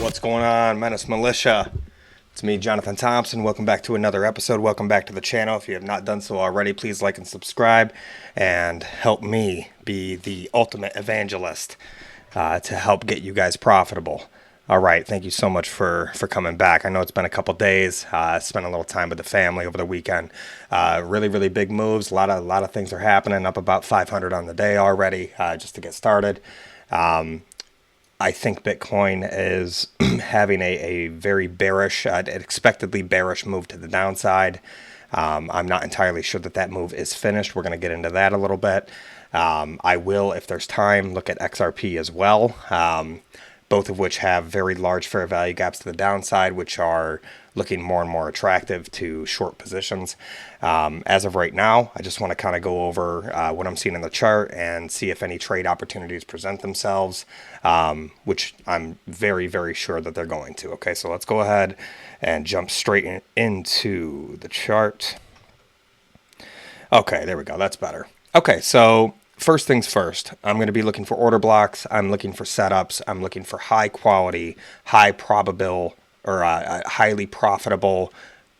What's going on, Menace Militia? It's me, Jonathan Thompson. Welcome back to another episode. Welcome back to the channel. If you have not done so already, please like and subscribe and help me be the ultimate evangelist to help get you guys profitable. All right, thank you so much for coming back. I know it's been a couple days. Spent a little time with the family over the weekend. Really big moves. A lot of things are happening. Up about 500 on the day already, just to get started. I think Bitcoin is having a very bearish, expectedly bearish move to the downside. I'm not entirely sure that move is finished. We're going to get into that a little bit. I will, if there's time, look at XRP as well, both of which have very large fair value gaps to the downside, which are looking more and more attractive to short positions. As of right now, I just want to kind of go over what I'm seeing in the chart and see if any trade opportunities present themselves, which I'm very sure that they're going to. Okay, so let's go ahead and jump straight into the chart. Okay, there we go. That's better. Okay, so first things first, I'm going to be looking for order blocks. I'm looking for setups. I'm looking for high quality, high probable, or highly profitable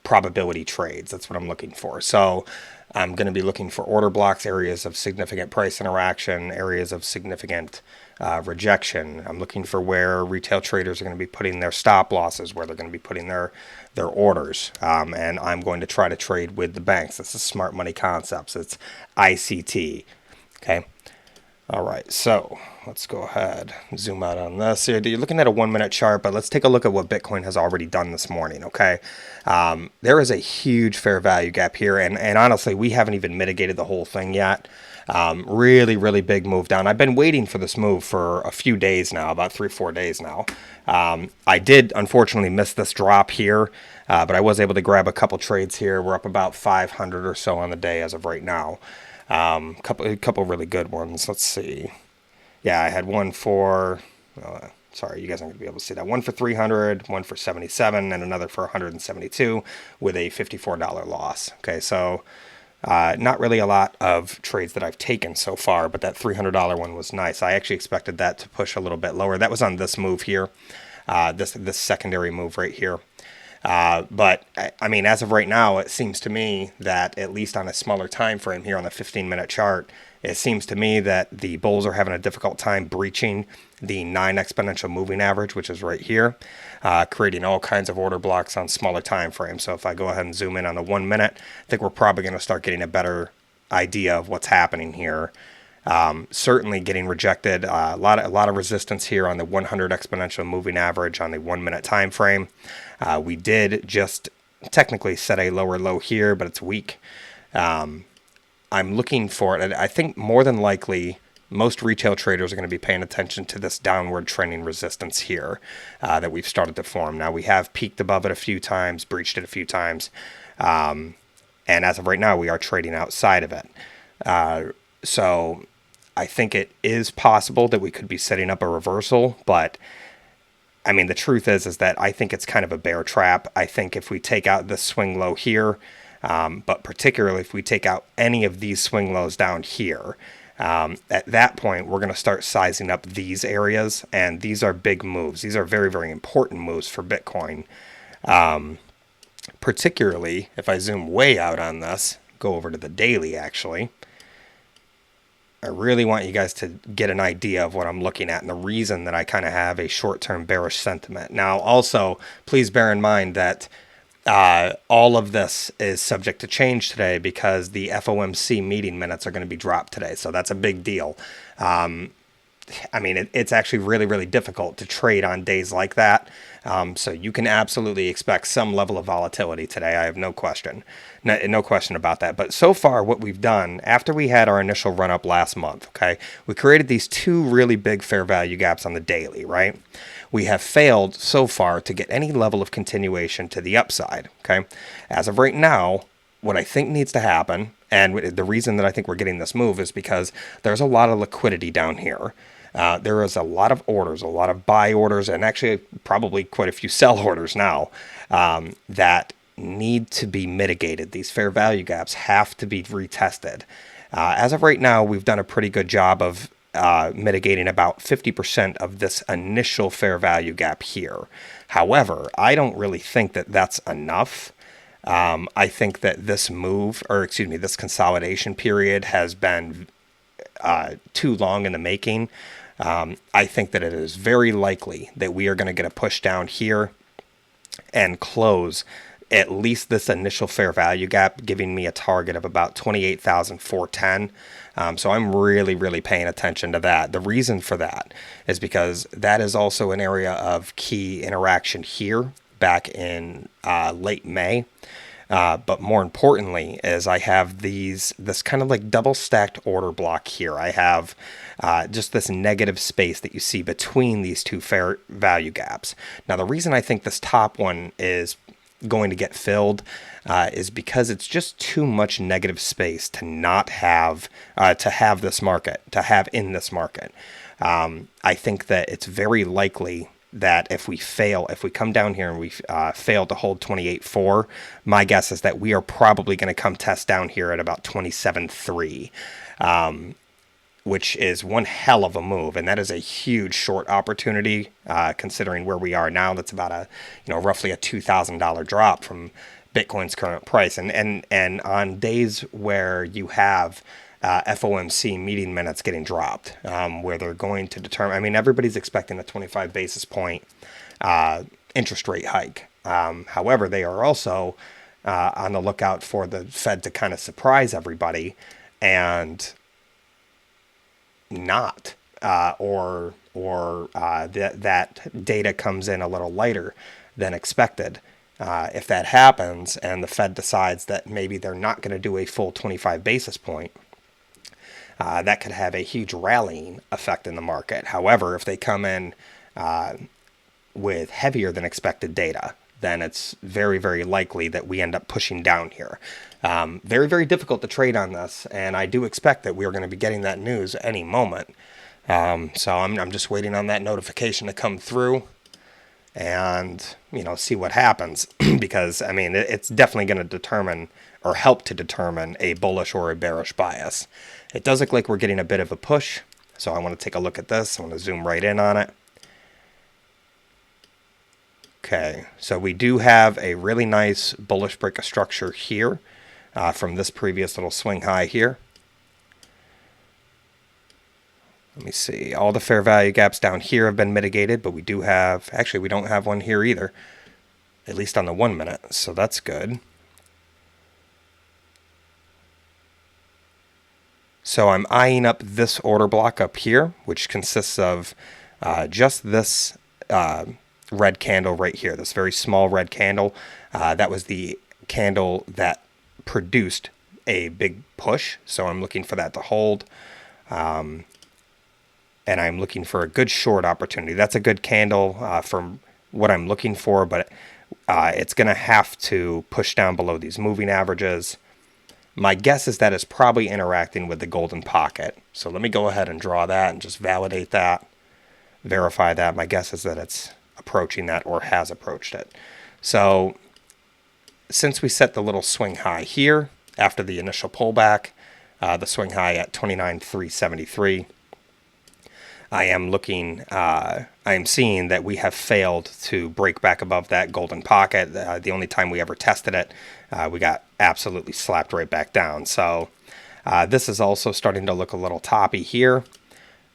probability trades. That's what I'm looking for. So I'm going to be looking for order blocks, areas of significant price interaction, areas of significant rejection. I'm looking for where retail traders are going to be putting their stop losses, where they're going to be putting their orders. And I'm going to try to trade with the banks. This is Smart Money Concepts. It's ICT. Okay. All right, so let's go ahead and zoom out on this. You're looking at a 1 minute chart, but let's take a look at what Bitcoin has already done this morning, okay? There is a huge fair value gap here, and honestly, we haven't even mitigated the whole thing yet. Really big move down. I've been waiting for this move for a few days now, about 3-4 days now. I did, unfortunately, miss this drop here, but I was able to grab a couple trades here. We're up about 500 or so on the day as of right now. Couple really good ones. Let's see. Yeah, I had one for, sorry, you guys aren't going to be able to see that. One for 300, one for 77, and another for 172 with a $54 loss. Okay, so not really a lot of trades that I've taken so far, but that $300 one was nice. I actually expected that to push a little bit lower. That was on this move here, this secondary move right here. But I mean, as of right now, it seems to me that at least on a smaller time frame here on the 15-minute chart, it seems to me that the bulls are having a difficult time breaching the 9 exponential moving average, which is right here, creating all kinds of order blocks on smaller time frames. So if I go ahead and zoom in on the 1 minute, I think we're probably going to start getting a better idea of what's happening here. Certainly getting rejected. A lot of resistance here on the 100 exponential moving average on the 1 minute time frame. We did just technically set a lower low here, but it's weak. I'm looking for it. I think more than likely most retail traders are going to be paying attention to this downward trending resistance here that we've started to form. Now we have peaked above it a few times, breached it a few times, and as of right now, we are trading outside of it. So I think it is possible that we could be setting up a reversal, but I mean, the truth is that I think it's kind of a bear trap. I think if we take out this swing low here, but particularly if we take out any of these swing lows down here, at that point, we're going to start sizing up these areas, and these are big moves. These are very important moves for Bitcoin. Particularly if I zoom way out on this, go over to the daily actually. I really want you guys to get an idea of what I'm looking at and the reason that I kind of have a short-term bearish sentiment. Now, also, please bear in mind that all of this is subject to change today because the FOMC meeting minutes are going to be dropped today. So that's a big deal. I mean, it's actually really difficult to trade on days like that. So you can absolutely expect some level of volatility today. I have no question. No question about that. But so far, what we've done, after we had our initial run up last month, okay, we created these 2 really big fair value gaps on the daily, right? We have failed so far to get any level of continuation to the upside, okay? As of right now, what I think needs to happen, and the reason that I think we're getting this move is because there's a lot of liquidity down here. There is a lot of orders, a lot of buy orders, and actually probably quite a few sell orders now that need to be mitigated. These fair value gaps have to be retested. As of right now, we've done a pretty good job of mitigating about 50% of this initial fair value gap here. However, I don't really think that that's enough. I think that this move, or excuse me, this consolidation period has been too long in the making. I think that it is very likely that we are going to get a push down here and close at least this initial fair value gap, giving me a target of about 28,410. So I'm really, really paying attention to that. The reason for that is because that is also an area of key interaction here back in late May. But more importantly is I have this kind of like double stacked order block here. I have just this negative space that you see between these two fair value gaps. Now, the reason I think this top one is going to get filled is because it's just too much negative space to not have this market, to have in this market. I think that it's very likely that if we come down here and we fail to hold 28.4, my guess is that we are probably going to come test down here at about 27.3, which is one hell of a move, and that is a huge short opportunity considering where we are now. That's about roughly a $2,000 drop from Bitcoin's current price, and on days where you have FOMC meeting minutes getting dropped, where they're going to determine. I mean, everybody's expecting a 25 basis point interest rate hike. However, they are also on the lookout for the Fed to kind of surprise everybody and not, or that data comes in a little lighter than expected. If that happens and the Fed decides that maybe they're not going to do a full 25 basis point, that could have a huge rallying effect in the market. However, if they come in with heavier than expected data, then it's very, very likely that we end up pushing down here. Very, very difficult to trade on this, and I do expect that we are going to be getting that news any moment. So I'm just waiting on that notification to come through and see what happens because I mean it's definitely going to determine or help to determine a bullish or a bearish bias. It does look like we're getting a bit of a push, so I want to take a look at this. I want to zoom right in on it. Okay, so we do have a really nice bullish break of structure here from this previous little swing high here. Let me see. All the fair value gaps down here have been mitigated, but we do have, actually we don't have one here either, at least on the 1 minute, so that's good. So I'm eyeing up this order block up here, which consists of just this red candle right here, this very small red candle. That was the candle that produced a big push, so I'm looking for that to hold. And I'm looking for a good short opportunity. That's a good candle from what I'm looking for, but it's going to have to push down below these moving averages. My guess is that it's probably interacting with the golden pocket. So let me go ahead and draw that and just validate that, verify that. My guess is that it's approaching that or has approached it. So since we set the little swing high here after the initial pullback, the swing high at 29,373, I am seeing that we have failed to break back above that golden pocket. The only time we ever tested it, we got absolutely slapped right back down. So this is also starting to look a little toppy here.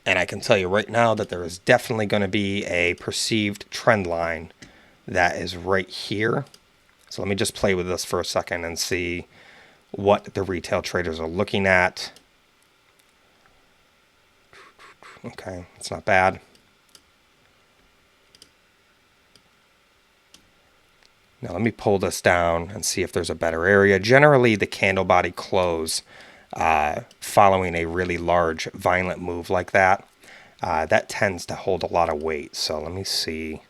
And I can tell you right now that there is definitely going to be a perceived trend line that is right here. So let me just play with this for a second and see what the retail traders are looking at. Okay, it's not bad. Now let me pull this down and see if there's a better area. Generally, the candle body close following a really large violent move like that, that tends to hold a lot of weight. So let me see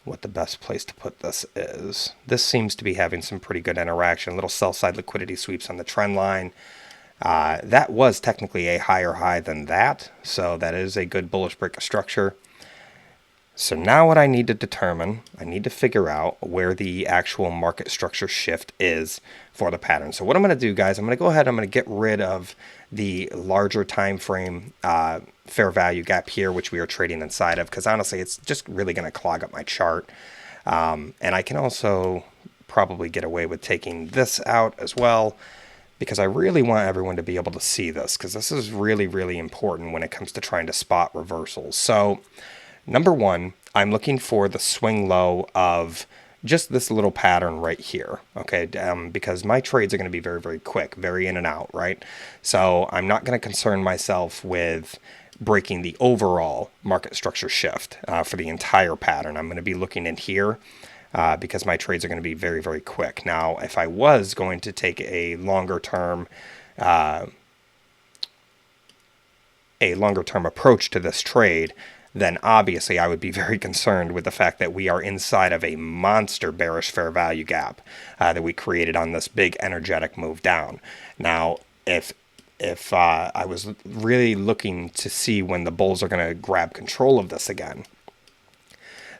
what the best place to put this is. This seems to be having some pretty good interaction. Little sell side liquidity sweeps on the trend line. That was technically a higher high than that, so that is a good bullish break of structure. So now what I need to determine, I need to figure out where the actual market structure shift is for the pattern. So what I'm going to do, guys, I'm going to go ahead, I'm going to get rid of the larger time frame fair value gap here, which we are trading inside of, because honestly, it's just really going to clog up my chart. And I can also probably get away with taking this out as well, because I really want everyone to be able to see this, because this is really, really important when it comes to trying to spot reversals. So number one, I'm looking for the swing low of just this little pattern right here, okay? Because my trades are going to be very, very quick, very in and out, right? So I'm not going to concern myself with breaking the overall market structure shift for the entire pattern. I'm going to be looking in here because my trades are going to be very, very quick. Now, if I was going to take a longer term approach to this trade, then obviously I would be very concerned with the fact that we are inside of a monster bearish fair value gap that we created on this big energetic move down. Now, if I was really looking to see when the bulls are going to grab control of this again,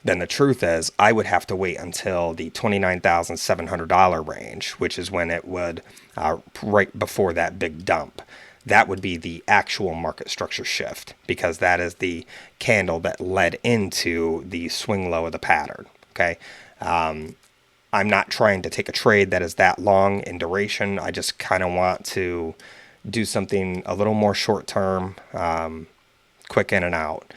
then the truth is I would have to wait until the $29,700 range, which is when it would, right before that big dump. That would be the actual market structure shift, because that is the candle that led into the swing low of the pattern, okay? I'm not trying to take a trade that is that long in duration. I just kind of want to do something a little more short term, quick in and out.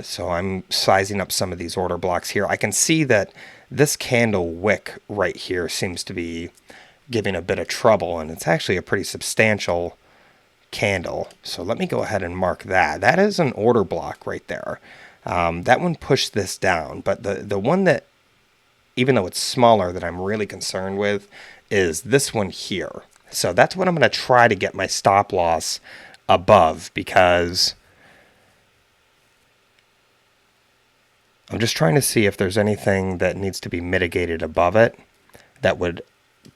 So I'm sizing up some of these order blocks here. I can see that this candle wick right here seems to be giving a bit of trouble, and it's actually a pretty substantial candle. So let me go ahead and mark that. That is an order block right there. That one pushed this down, but the one that, even though it's smaller, that I'm really concerned with is this one here. So that's what I'm going to try to get my stop loss above, because I'm just trying to see if there's anything that needs to be mitigated above it that would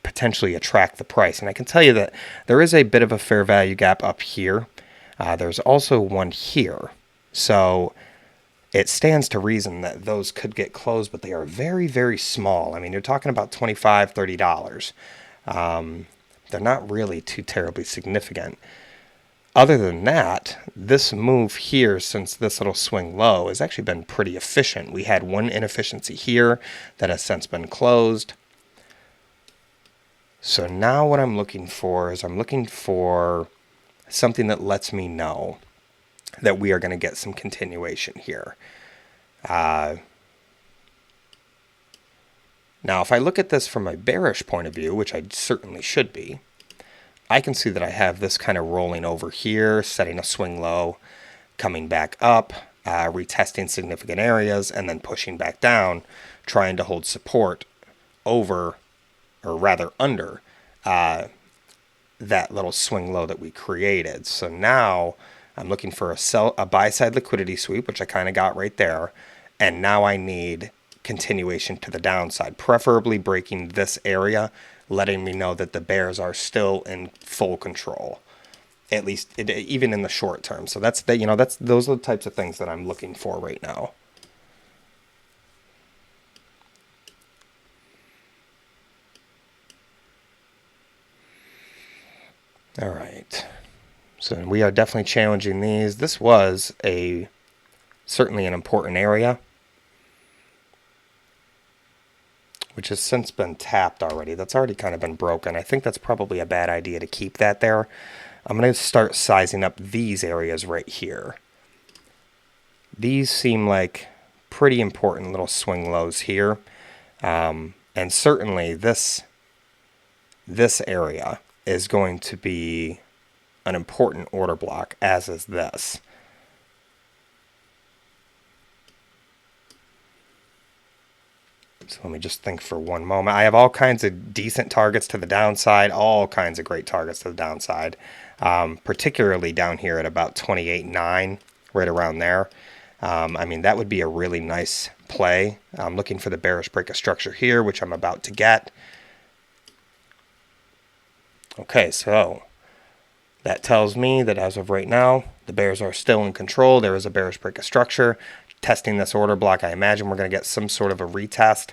potentially attract the price. And I can tell you that there is a bit of a fair value gap up here. There's also one here. So it stands to reason that those could get closed, but they are very, very small. I mean, you're talking about $25, $30. They're not really too terribly significant. Other than that, this move here, since this little swing low, has actually been pretty efficient. We had one inefficiency here that has since been closed. So now what I'm looking for is I'm looking for something that lets me know that we are going to get some continuation here. Now, if I look at this from a bearish point of view, which I certainly should be, I can see that I have this kind of rolling over here, setting a swing low, coming back up, retesting significant areas, and then pushing back down, trying to hold support over, or rather under, that little swing low that we created. So now I'm looking for a buy side liquidity sweep, which I kind of got right there, and now I need continuation to the downside, preferably breaking this area, letting me know that the bears are still in full control, at least even in the short term. So those are the types of things that I'm looking for right now. All right. So we are definitely challenging these. This was certainly an important area, which has since been tapped already. That's already kind of been broken. I think that's probably a bad idea to keep that there. I'm going to start sizing up these areas right here. These seem like pretty important little swing lows here. And certainly this area is going to be an important order block, as is this. So let me just think for one moment. I have all kinds of decent targets to the downside, all kinds of great targets to the downside, particularly down here at about 28.9, right around there. I mean, that would be a really nice play. I'm looking for the bearish break of structure here, which I'm about to get. Okay, so that tells me that as of right now, the bears are still in control. There is a bearish break of structure. testing this order block. I imagine we're going to get some sort of a retest.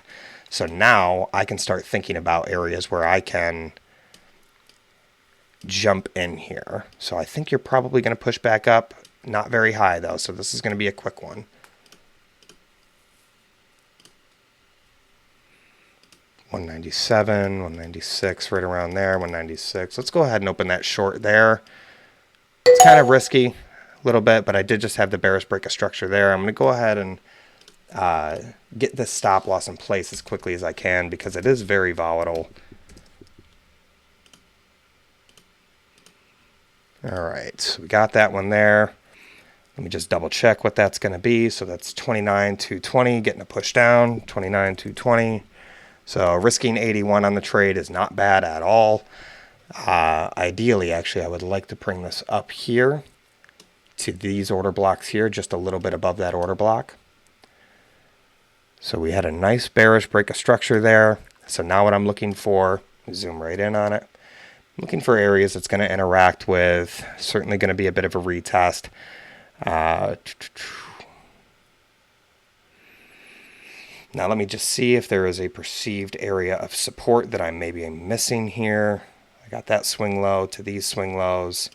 So now I can start thinking about areas where I can jump in here. So I think you're probably going to push back up. Not very high though, so this is going to be a quick one. $197, $196, right around there, $196. Let's go ahead and open that short there. It's kind of risky a little bit, but I did just have the bearish break of structure there. I'm going to go ahead and get this stop loss in place as quickly as I can because it is very volatile. All right, so we got that one there. Let me just double check what that's going to be. So that's 29,220, getting a push down, 29,220. So risking 81 on the trade is not bad at all. Ideally, actually, I would like to bring this up here to these order blocks here, just a little bit above that order block. So we had a nice bearish break of structure there. So now what I'm looking for, zoom right in on it. I'm looking for areas that's going to interact with, certainly going to be a bit of a retest. Now let me just see if there is a perceived area of support that I'm maybe missing here. I got that swing low to these swing lows.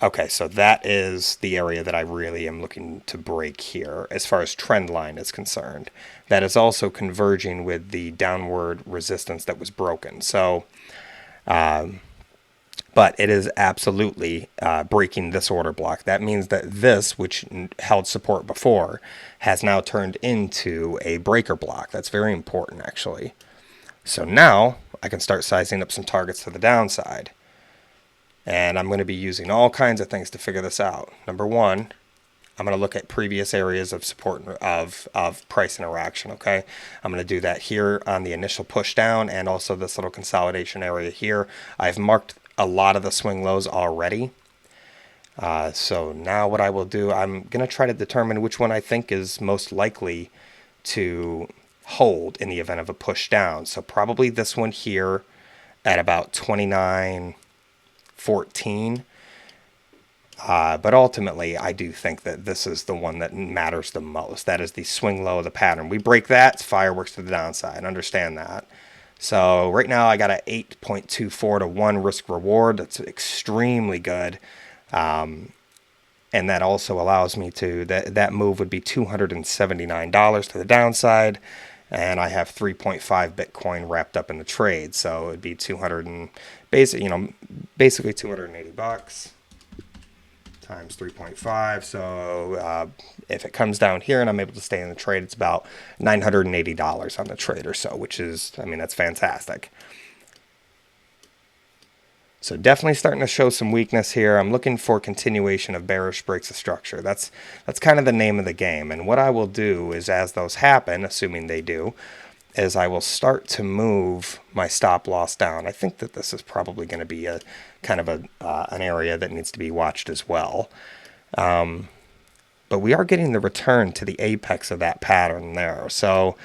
Okay, so that is the area that I really am looking to break here as far as trend line is concerned. That is also converging with the downward resistance that was broken. So, but it is absolutely breaking this order block. That means that this, which held support before, has now turned into a breaker block. That's very important, actually. So now I can start sizing up some targets to the downside. And I'm going to be using all kinds of things to figure this out. Number one, I'm going to look at previous areas of support of price interaction, okay? I'm going to do that here on the initial push down and also this little consolidation area here. I've marked a lot of the swing lows already. So now what I will do, I'm going to try to determine which one I think is most likely to hold in the event of a push down. So probably this one here at about 29.14. But ultimately, I do think that this is the one that matters the most. That is the swing low of the pattern. We break that, it's fireworks to the downside. Understand that. So right now I got a 8.24 to 1 risk reward. That's extremely good. And that also allows me to, that move would be $279 to the downside. And I have 3.5 Bitcoin wrapped up in the trade. So it'd be basically 280 bucks times 3.5. So if it comes down here and I'm able to stay in the trade, it's about $980 on the trade or so, which is, I mean, that's fantastic. So definitely starting to show some weakness here. I'm looking for continuation of bearish breaks of structure. That's kind of the name of the game. And what I will do is, as those happen, assuming they do, is I will start to move my stop loss down. I think that this is probably going to be a kind of an area that needs to be watched as well. But we are getting the return to the apex of that pattern there. So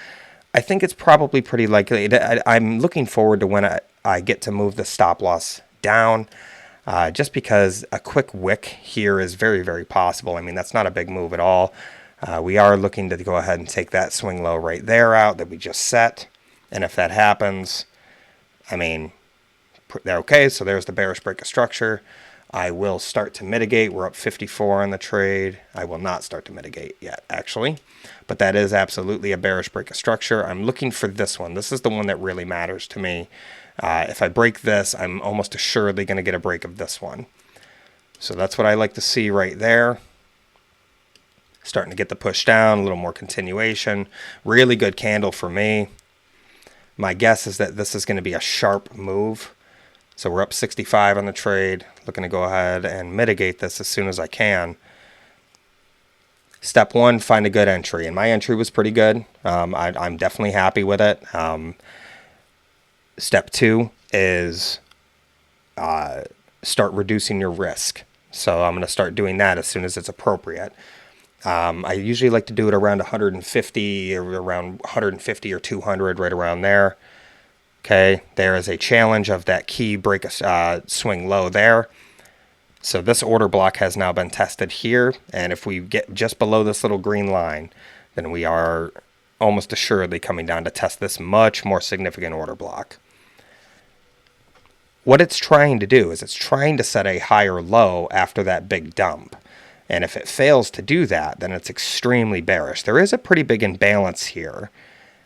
I think it's probably pretty likely. I'm looking forward to when I get to move the stop loss down, just because a quick wick here is very, very possible. I mean, that's not a big move at all. We are looking to go ahead and take that swing low right there out that we just set. And if that happens, I mean, they're okay. So there's the bearish break of structure. I will start to mitigate. We're up 54 on the trade. I will not start to mitigate yet, actually. But that is absolutely a bearish break of structure. I'm looking for this one. This is the one that really matters to me. If I break this, I'm almost assuredly going to get a break of this one. So that's what I like to see right there. Starting to get the push down, a little more continuation. Really good candle for me. My guess is that this is going to be a sharp move. So we're up 65 on the trade. Looking to go ahead and mitigate this as soon as I can. Step one, find a good entry. And my entry was pretty good. I'm definitely happy with it. Step two is start reducing your risk. So I'm going to start doing that as soon as it's appropriate. I usually like to do it around 150 or around 150 or 200, right around there. Okay, there is a challenge of that key break swing low there. So this order block has now been tested here, and if we get just below this little green line, then we are almost assuredly coming down to test this much more significant order block. What it's trying to do is it's trying to set a higher low after that big dump. And if it fails to do that, then it's extremely bearish. There is a pretty big imbalance here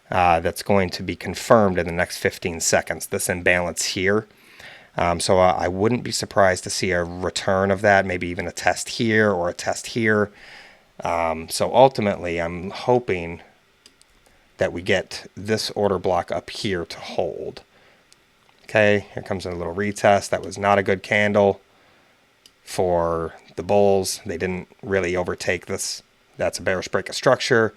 that's going to be confirmed in the next 15 seconds, this imbalance here. So I wouldn't be surprised to see a return of that, maybe even a test here or a test here. So ultimately, I'm hoping that we get this order block up here to hold. Okay, here comes a little retest. That was not a good candle for the bulls. They didn't really overtake this. That's a bearish break of structure.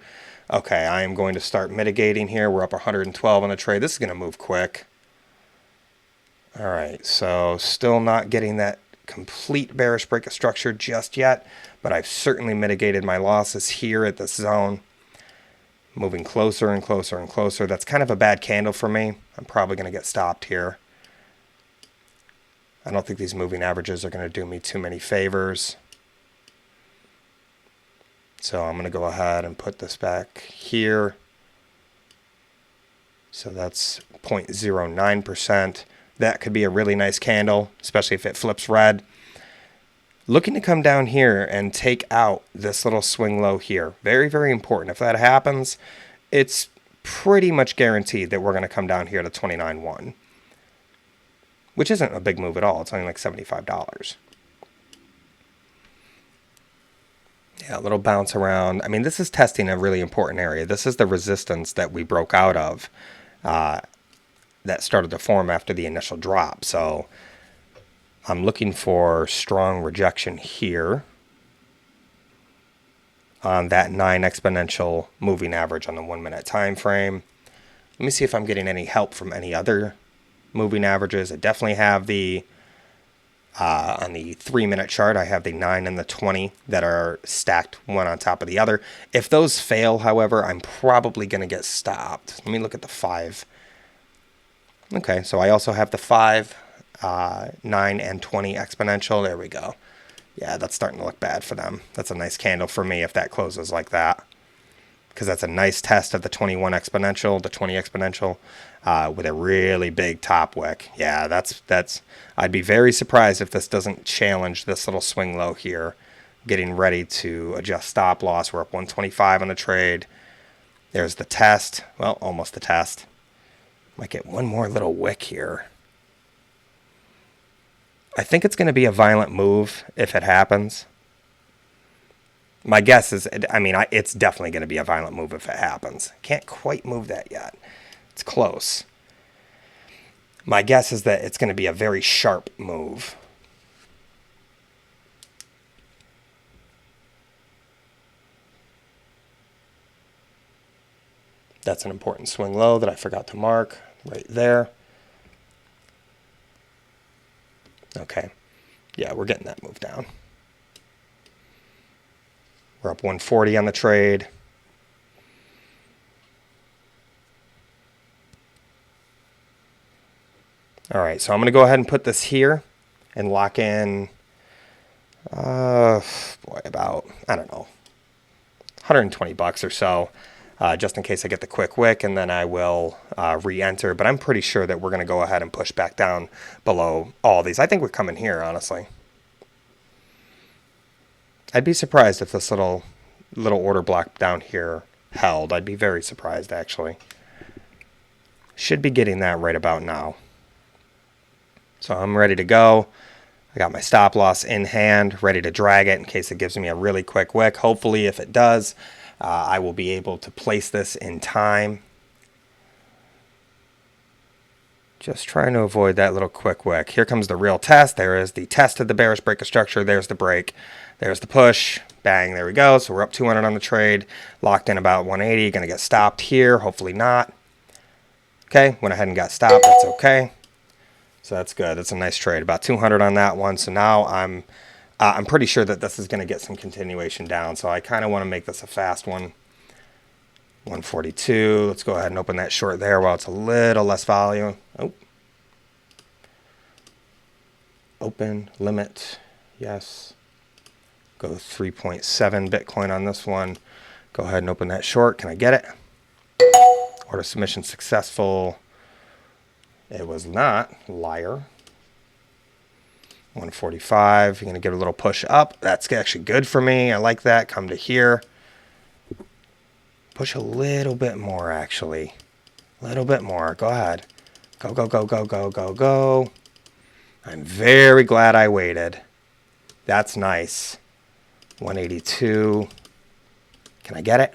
Okay, I am going to start mitigating here. We're up 112 on the trade. This is going to move quick. All right, so still not getting that complete bearish break of structure just yet, but I've certainly mitigated my losses here at this zone. Moving closer and closer and closer. That's kind of a bad candle for me. I'm probably going to get stopped here. I don't think these moving averages are going to do me too many favors. So I'm going to go ahead and put this back here. So that's 0.09%. That could be a really nice candle, especially if it flips red. Looking to come down here and take out this little swing low here. Very, very important. If that happens, it's pretty much guaranteed that we're going to come down here to 29.1. Which isn't a big move at all. It's only like $75. Yeah, a little bounce around. I mean, this is testing a really important area. This is the resistance that we broke out of that started to form after the initial drop. So I'm looking for strong rejection here on that 9 exponential moving average on the 1 minute time frame. Let me see if I'm getting any help from any other moving averages. I definitely have the on the 3 minute chart, I have the 9 and the 20 that are stacked one on top of the other. If those fail, however, I'm probably going to get stopped. Let me look at the 5. Okay, so I also have the 5, 9, and 20 exponential. There we go. Yeah, that's starting to look bad for them. That's a nice candle for me if that closes like that, because that's a nice test of the 21 exponential, the 20 exponential, with a really big top wick. Yeah, that's. I'd be very surprised if this doesn't challenge this little swing low here. Getting ready to adjust stop loss. We're up 125 on the trade. There's the test. Well, almost the test. Might get one more little wick here. I think it's going to be a violent move if it happens. My guess is, I mean, it's definitely going to be a violent move if it happens. Can't quite move that yet. It's close. My guess is that it's going to be a very sharp move. That's an important swing low that I forgot to mark right there. Okay. Yeah, we're getting that move down. We're up 140 on the trade. All right, so I'm going to go ahead and put this here and lock in, about, I don't know, $120 or so, just in case I get the quick wick, and then I will re-enter. But I'm pretty sure that we're going to go ahead and push back down below all these. I think we're coming here, honestly. I'd be surprised if this little order block down here held. I'd be very surprised, actually. Should be getting that right about now. So I'm ready to go. I got my stop loss in hand, ready to drag it in case it gives me a really quick wick. Hopefully, if it does, I will be able to place this in time. Just trying to avoid that little quick wick. Here comes the real test. There is the test of the bearish break of structure. There's the break. There's the push. Bang, there we go. So we're up 200 on the trade. Locked in about 180. Going to get stopped here. Hopefully not. Okay, went ahead and got stopped. That's okay. So that's good. That's a nice trade. About 200 on that one. So now I'm pretty sure that this is going to get some continuation down. So I kind of want to make this a fast one. 142. Let's go ahead and open that short there while it's a little less volume. Oh. Open, limit. Yes. Go 3.7 Bitcoin on this one. Go ahead and open that short. Can I get it? Order submission successful. It was not. Liar. 145. You're going to get a little push up. That's actually good for me. I like that. Come to here. Push a little bit more, actually. A little bit more. Go ahead. Go, go, go, go, go, go, go. I'm very glad I waited. That's nice. 182. Can I get it?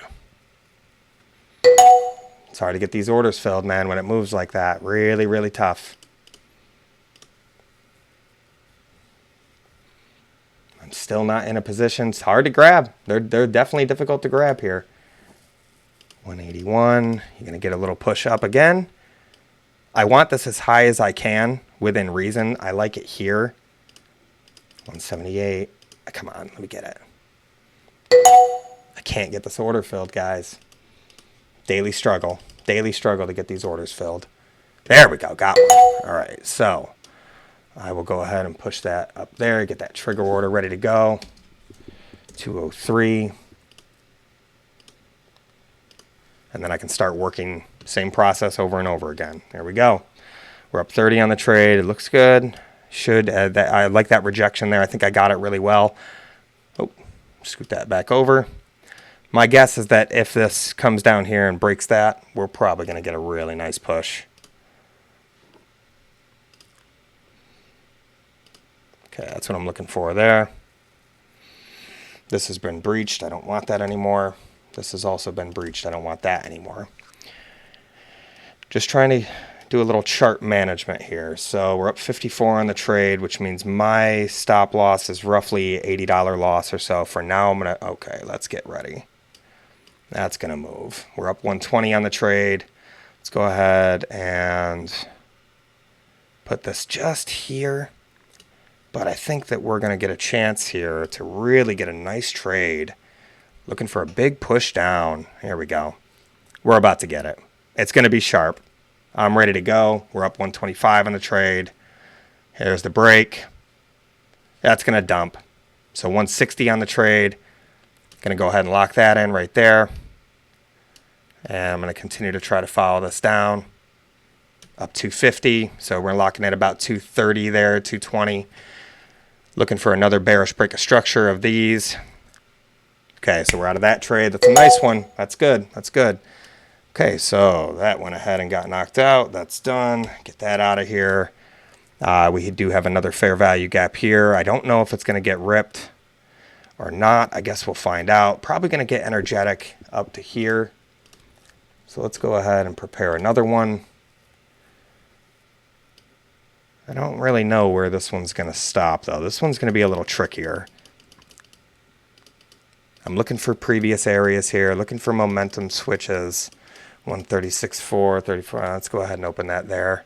It's hard to get these orders filled, man, when it moves like that. Really, really tough. I'm still not in a position. It's hard to grab. They're definitely difficult to grab here. 181. You're going to get a little push up again. I want this as high as I can within reason. I like it here. 178. Come on, let me get it. I can't get this order filled, guys. Daily struggle. Daily struggle to get these orders filled. There we go. Got one. All right, so I will go ahead and push that up there. Get that trigger order ready to go. 203. And then I can start working same process over and over again. There we go. We're up 30 on the trade. It looks good. I like that rejection there. I think I got it really well. Oh, scoot that back over. My guess is that if this comes down here and breaks that, we're probably going to get a really nice push. Okay, that's what I'm looking for there. This has been breached. I don't want that anymore. This has also been breached. I don't want that anymore. Just trying to do a little chart management here. So we're up 54 on the trade, which means my stop loss is roughly $80 loss or so. For now, I'm going to, okay, let's get ready. That's going to move. We're up 120 on the trade. Let's go ahead and put this just here. But I think that we're going to get a chance here to really get a nice trade. Looking for a big push down. Here we go. We're about to get it. It's going to be sharp. I'm ready to go. We're up 125 on the trade. Here's the break. That's going to dump. So 160 on the trade. Going to go ahead and lock that in right there. And I'm going to continue to try to follow this down. Up 250. So we're locking at about 230 there, 220. Looking for another bearish break of structure of these. Okay, so we're out of that trade. That's a nice one. That's good. That's good. Okay, so that went ahead and got knocked out. That's done. Get that out of here. We do have another fair value gap here. I don't know if it's going to get ripped or not. I guess we'll find out. Probably going to get energetic up to here. So let's go ahead and prepare another one. I don't really know where this one's going to stop, though. This one's going to be a little trickier. I'm looking for previous areas here, looking for momentum switches. 136.4, 34. Let's go ahead and open that there.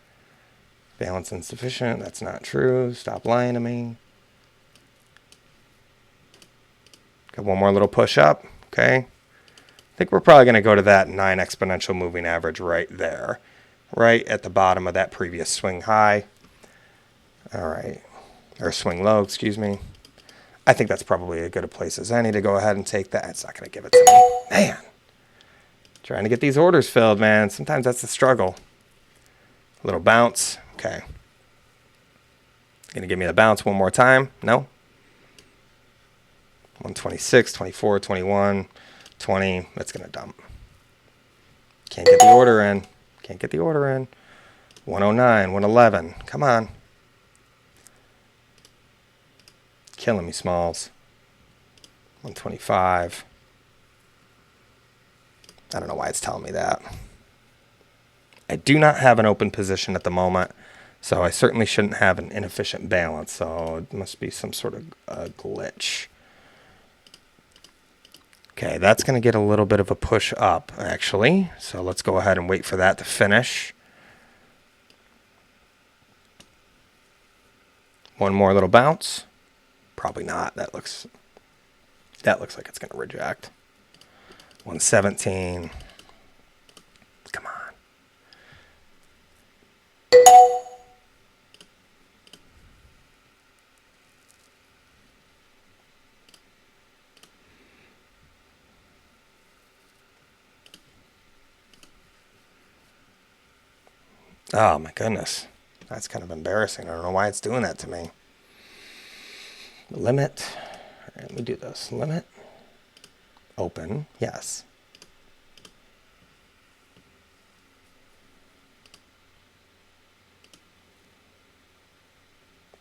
Balance insufficient. That's not true. Stop lying to me. Got one more little push up. Okay. I think we're probably going to go to that 9 exponential moving average right there. Right at the bottom of that previous swing high. All right. Or swing low, excuse me. I think that's probably as good a place as any to go ahead and take that. It's not going to give it to me. Man. Trying to get these orders filled, man. Sometimes that's the struggle. A little bounce. Okay. Going to give me the bounce one more time? No. 126, 24, 21, 20. That's going to dump. Can't get the order in. Can't get the order in. 109, 111. Come on. Killing me, Smalls. 125. I don't know why it's telling me that. I do not have an open position at the moment, so I certainly shouldn't have an inefficient balance. So it must be some sort of glitch. Okay, that's going to get a little bit of a push up, actually. So let's go ahead and wait for that to finish. One more little bounce. Probably not. That looks like it's going to reject. 117. Come on. Oh my goodness. That's kind of embarrassing. I don't know why it's doing that to me. Limit. All right, let me do this. Limit. Open. Yes.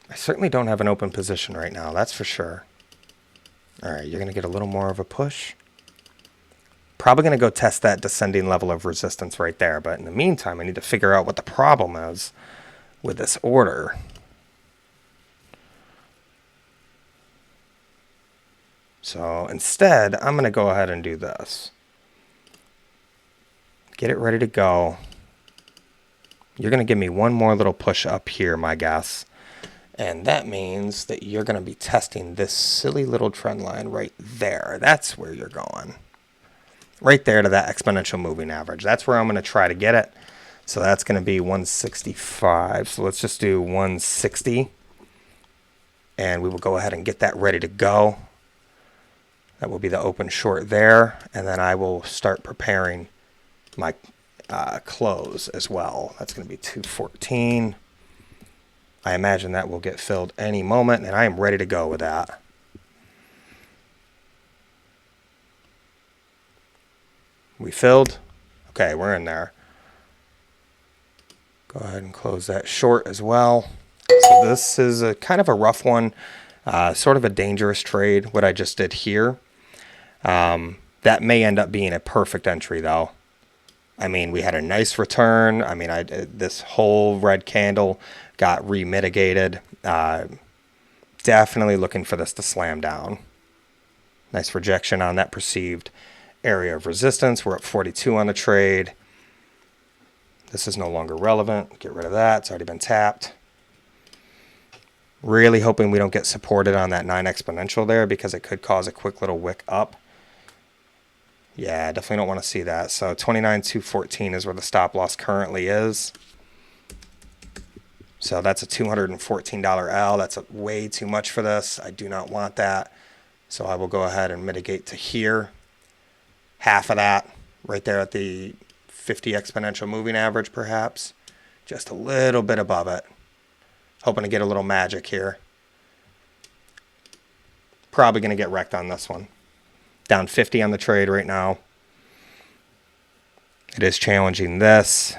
I certainly don't have an open position right now, that's for sure. All right, you're going to get a little more of a push. Probably going to go test that descending level of resistance right there, but in the meantime, I need to figure out what the problem is with this order. So instead, I'm going to go ahead and do this. Get it ready to go. You're going to give me one more little push up here, my guess. And that means that you're going to be testing this silly little trend line right there. That's where you're going. Right there to that exponential moving average. That's where I'm going to try to get it. So that's going to be 165. So let's just do 160. And we will go ahead and get that ready to go. That will be the open short there. And then I will start preparing my close as well. That's going to be 214. I imagine that will get filled any moment, and I am ready to go with that. We filled. Okay, we're in there. Go ahead and close that short as well. So this is a kind of a rough one, sort of a dangerous trade, what I just did here. That may end up being a perfect entry, though. I mean, we had a nice return. I mean, this whole red candle got remitigated. Definitely looking for this to slam down. Nice rejection on that perceived area of resistance. We're up 42 on the trade. This is no longer relevant. Get rid of that. It's already been tapped. Really hoping we don't get supported on that 9 exponential there because it could cause a quick little wick up. Yeah, definitely don't want to see that. So 29,214 is where the stop loss currently is. So that's a $214 L. That's way too much for this. I do not want that. So I will go ahead and mitigate to here. Half of that right there at the 50 exponential moving average perhaps. Just a little bit above it. Hoping to get a little magic here. Probably going to get wrecked on this one. Down 50 on the trade right now. It is challenging this.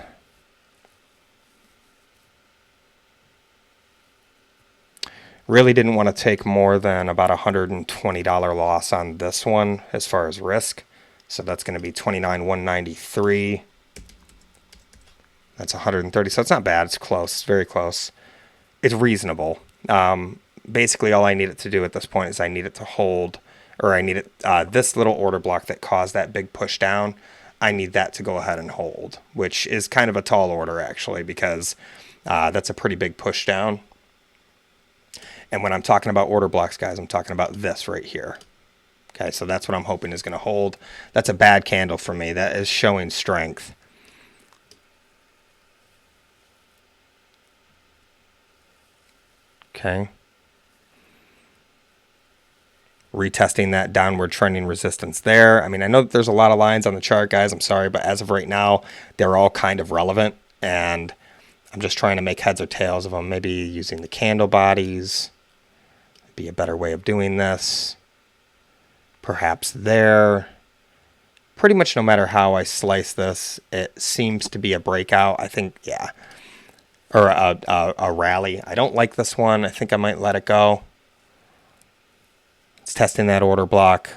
Really didn't want to take more than about a $120 loss on this one as far as risk. So that's going to be 29,193. That's 130. So it's not bad. It's close. It's very close. It's reasonable. Basically, all I need it to do at this point is I need it to hold, or I need it, this little order block that caused that big push down. I need that to go ahead and hold, which is kind of a tall order actually, because that's a pretty big push down. And when I'm talking about order blocks, guys, I'm talking about this right here. Okay, so that's what I'm hoping is going to hold. That's a bad candle for me. That is showing strength. Okay. Retesting that downward trending resistance there. I mean, I know that there's a lot of lines on the chart, guys. I'm sorry, but as of right now, they're all kind of relevant. And I'm just trying to make heads or tails of them. Maybe using the candle bodies would be a better way of doing this. Perhaps there. Pretty much no matter how I slice this, it seems to be a breakout. I think, yeah. Or a rally. I don't like this one. I think I might let it go. It's testing that order block.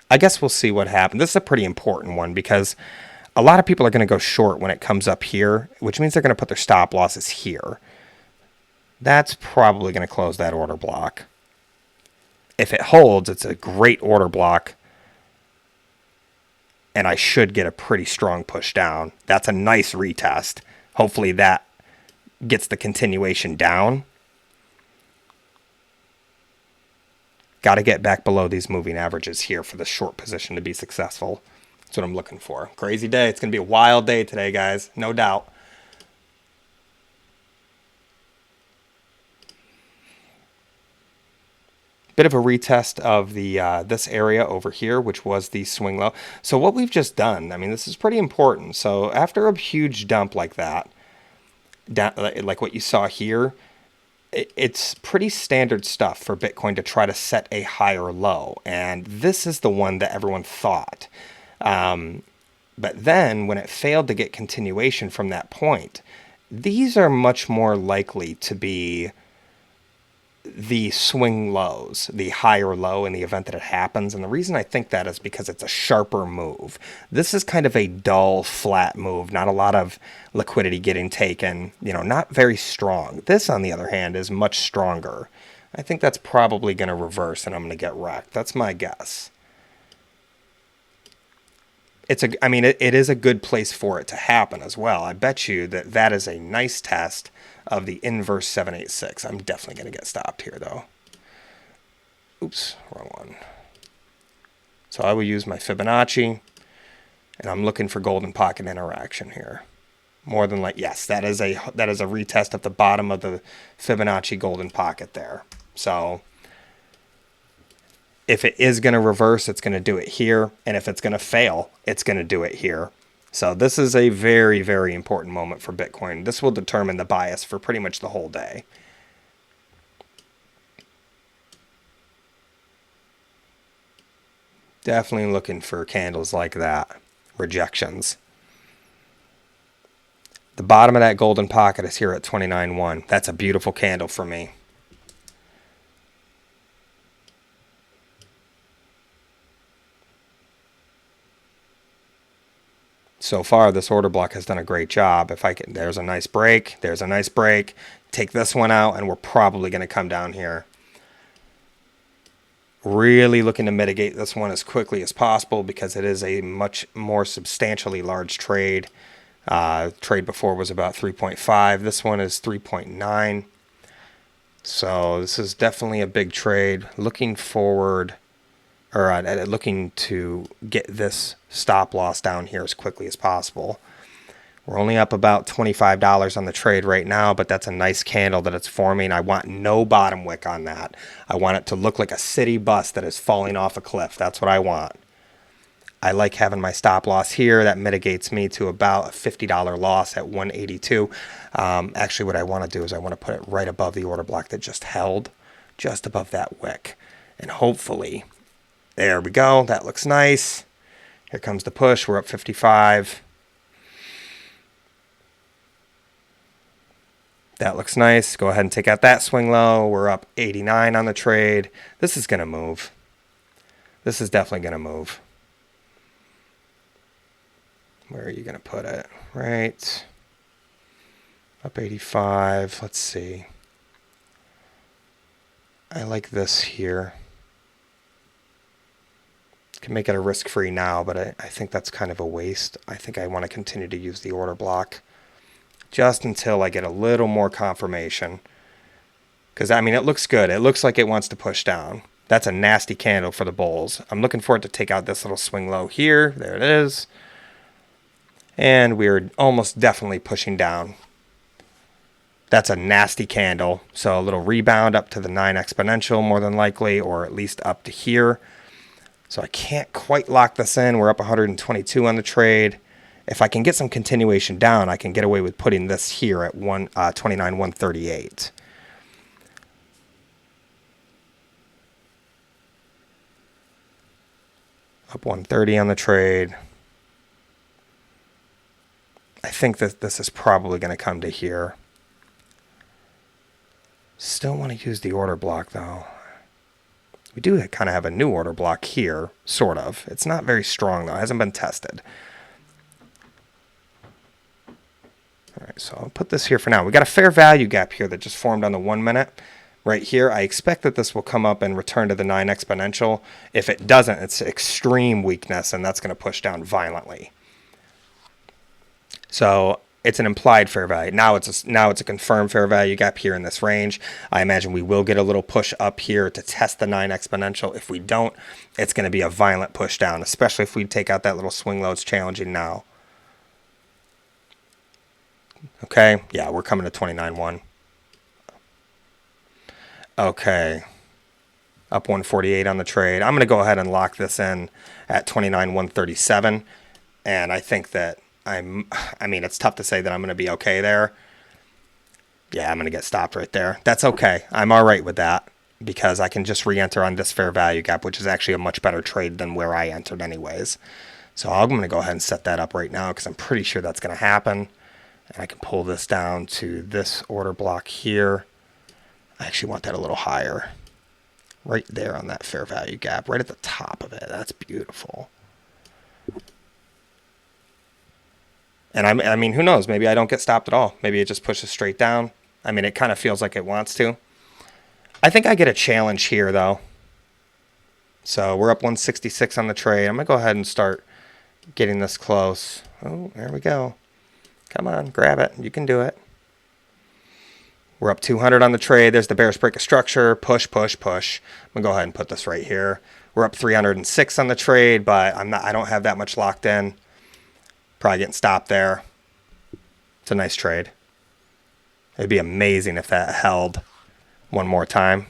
I guess we'll see what happens. This is a pretty important one because a lot of people are going to go short when it comes up here, which means they're going to put their stop losses here. That's probably going to close that order block. If it holds, it's a great order block. And I should get a pretty strong push down. That's a nice retest. Hopefully that gets the continuation down. Got to get back below these moving averages here for the short position to be successful. That's what I'm looking for. Crazy day. It's going to be a wild day today, guys. No doubt. Bit of a retest of the this area over here, which was the swing low. So what we've just done, I mean, this is pretty important. So after a huge dump like that, down, like what you saw here, it's pretty standard stuff for Bitcoin to try to set a higher low. And this is the one that everyone thought. But then when it failed to get continuation from that point, these are much more likely to be the swing lows, the higher low in the event that it happens. And the reason I think that is because it's a sharper move. This is kind of a dull, flat move, not a lot of liquidity getting taken, not very strong. This, on the other hand, is much stronger. I think that's probably going to reverse and I'm going to get wrecked. That's my guess. It is a good place for it to happen as well. I bet you that is a nice test of the inverse 786. I'm definitely going to get stopped here, though. Oops, wrong one. So I will use my Fibonacci, and I'm looking for golden pocket interaction here. More than like, yes, that is a retest at the bottom of the Fibonacci golden pocket there. So if it is going to reverse, it's going to do it here. And if it's going to fail, it's going to do it here. So this is a very, very important moment for Bitcoin. This will determine the bias for pretty much the whole day. Definitely looking for candles like that. Rejections. The bottom of that golden pocket is here at 29.1. That's a beautiful candle for me. So far, this order block has done a great job. There's a nice break. There's a nice break. Take this one out, and we're probably going to come down here. Really looking to mitigate this one as quickly as possible because it is a much more substantially large trade. Trade before was about 3.5. This one is 3.9. So this is definitely a big trade. Looking forward, or looking to get this stop loss down here as quickly as possible. We're only up about $25 on the trade right now, but that's a nice candle that it's forming. I want no bottom wick on that. I want it to look like a city bus that is falling off a cliff. That's what I want. I like having my stop loss here. That mitigates me to about a $50 loss at 182. Actually, what I want to do is I want to put it right above the order block that just held, just above that wick. And hopefully, there we go. That looks nice. Here comes the push. We're up 55. That looks nice. Go ahead and take out that swing low. We're up 89 on the trade. This is going to move. This is definitely going to move. Where are you going to put it? Right. Up 85. Let's see. I like this here. Can make it a risk-free now, but I think that's kind of a waste. I think I want to continue to use the order block just until I get a little more confirmation. Because, it looks good. It looks like it wants to push down. That's a nasty candle for the bulls. I'm looking for it to take out this little swing low here. There it is. And we're almost definitely pushing down. That's a nasty candle. So a little rebound up to the 9 exponential more than likely, or at least up to here. So I can't quite lock this in. We're up 122 on the trade. If I can get some continuation down, I can get away with putting this here at 29,138. Up 130 on the trade. I think that this is probably going to come to here. Still want to use the order block, though. We do kind of have a new order block here, sort of. It's not very strong, though. It hasn't been tested. All right, so I'll put this here for now. We got a fair value gap here that just formed on the 1 minute. Right here, I expect that this will come up and return to the 9 exponential. If it doesn't, it's extreme weakness, and that's going to push down violently. So it's an implied fair value. Now it's a confirmed fair value gap here in this range. I imagine we will get a little push up here to test the 9 exponential. If we don't, it's going to be a violent push down, especially if we take out that little swing low. It's challenging now. Okay, yeah, we're coming to 29.1. Okay, up 148 on the trade. I'm going to go ahead and lock this in at 29,137, and I think that it's tough to say that I'm going to be okay there. Yeah, I'm going to get stopped right there. That's okay. I'm all right with that because I can just re-enter on this fair value gap, which is actually a much better trade than where I entered anyways. So I'm going to go ahead and set that up right now because I'm pretty sure that's going to happen. And I can pull this down to this order block here. I actually want that a little higher. Right there on that fair value gap, right at the top of it. That's beautiful. And I mean, who knows? Maybe I don't get stopped at all. Maybe it just pushes straight down. I mean, it kind of feels like it wants to. I think I get a challenge here, though. So we're up 166 on the trade. I'm going to go ahead and start getting this close. Oh, there we go. Come on, grab it. You can do it. We're up 200 on the trade. There's the bearish break of structure. Push, push, push. I'm going to go ahead and put this right here. We're up 306 on the trade, but I don't have that much locked in. Probably getting stopped there. It's a nice trade. It'd be amazing if that held one more time.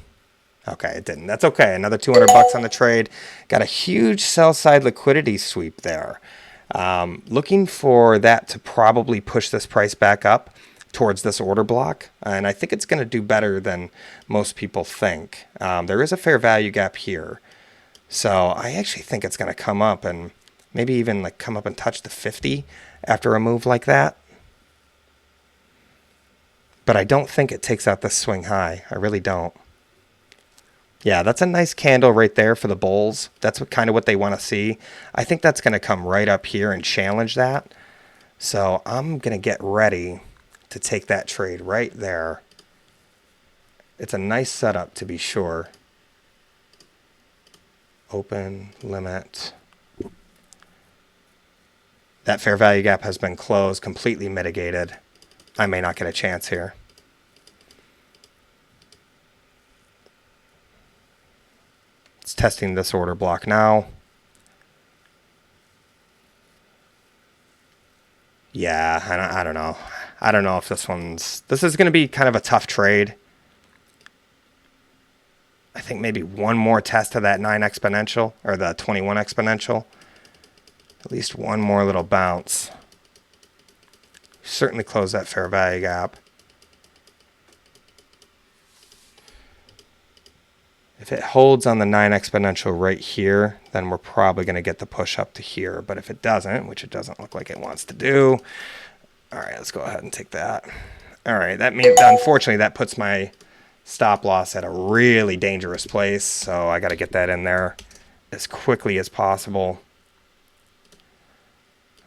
Okay, it didn't. That's okay. Another 200 bucks on the trade. Got a huge sell side liquidity sweep there. Looking for that to probably push this price back up towards this order block, and I think it's going to do better than most people think. There is a fair value gap here, so I actually think it's going to come up and maybe even like come up and touch the 50 after a move like that. But I don't think it takes out this swing high. I really don't. Yeah, that's a nice candle right there for the bulls. That's kind of what they want to see. I think that's going to come right up here and challenge that. So I'm going to get ready to take that trade right there. It's a nice setup to be sure. Open, limit. That fair value gap has been closed, completely mitigated. I may not get a chance here. It's testing this order block now. Yeah, I don't know. I don't know if this is going to be kind of a tough trade. I think maybe one more test of that 9 exponential or the 21 exponential. At least one more little bounce. Certainly close that fair value gap. If it holds on the 9 exponential right here, then we're probably going to get the push up to here. But if it doesn't, which it doesn't look like it wants to do, all right, let's go ahead and take that. All right, that means, unfortunately, that puts my stop loss at a really dangerous place. So I got to get that in there as quickly as possible.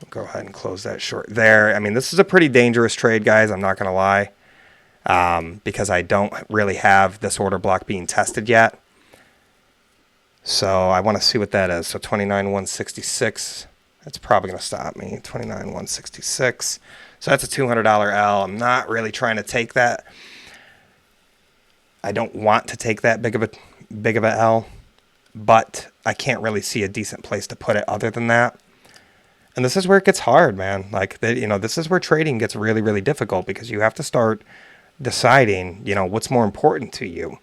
I'll go ahead and close that short there. I mean, this is a pretty dangerous trade, guys. I'm not going to lie. Because I don't really have this order block being tested yet. So I want to see what that is. So 29,166. That's probably going to stop me. 29,166. So that's a $200 L. I'm not really trying to take that. I don't want to take that big of a L, but I can't really see a decent place to put it other than that. And this is where it gets hard, man. Like, this is where trading gets really, really difficult because you have to start deciding, what's more important to you.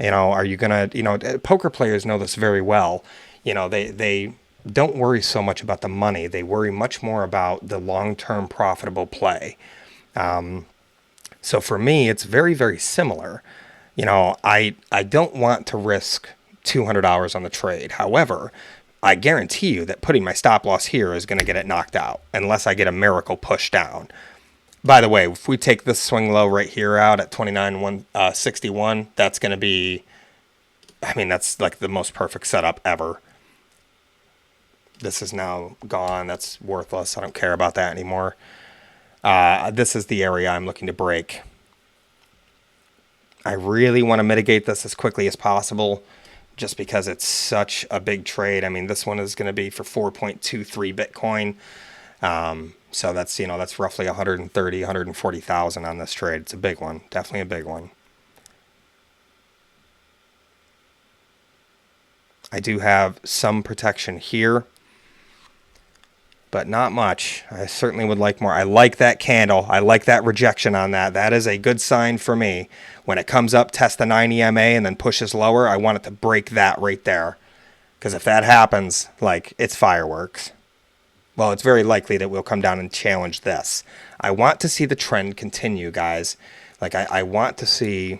Are you going to, poker players know this very well. They don't worry so much about the money. They worry much more about the long-term profitable play. So for me, it's very, very similar. I don't want to risk $200 on the trade. However, I guarantee you that putting my stop loss here is going to get it knocked out unless I get a miracle push down. By the way, if we take this swing low right here out at 29,161, that's going to be, that's like the most perfect setup ever. This is now gone. That's worthless. I don't care about that anymore. This is the area I'm looking to break. I really want to mitigate this as quickly as possible just because it's such a big trade. This one is going to be for 4.23 Bitcoin. So that's roughly 130, 140,000 on this trade. It's a big one, definitely a big one. I do have some protection here, but not much. I certainly would like more. I like that candle. I like that rejection on that. That is a good sign for me. When it comes up, test the 9 EMA and then pushes lower, I want it to break that right there. Because if that happens, it's fireworks. Well, it's very likely that we'll come down and challenge this. I want to see the trend continue, guys. Like I want to see,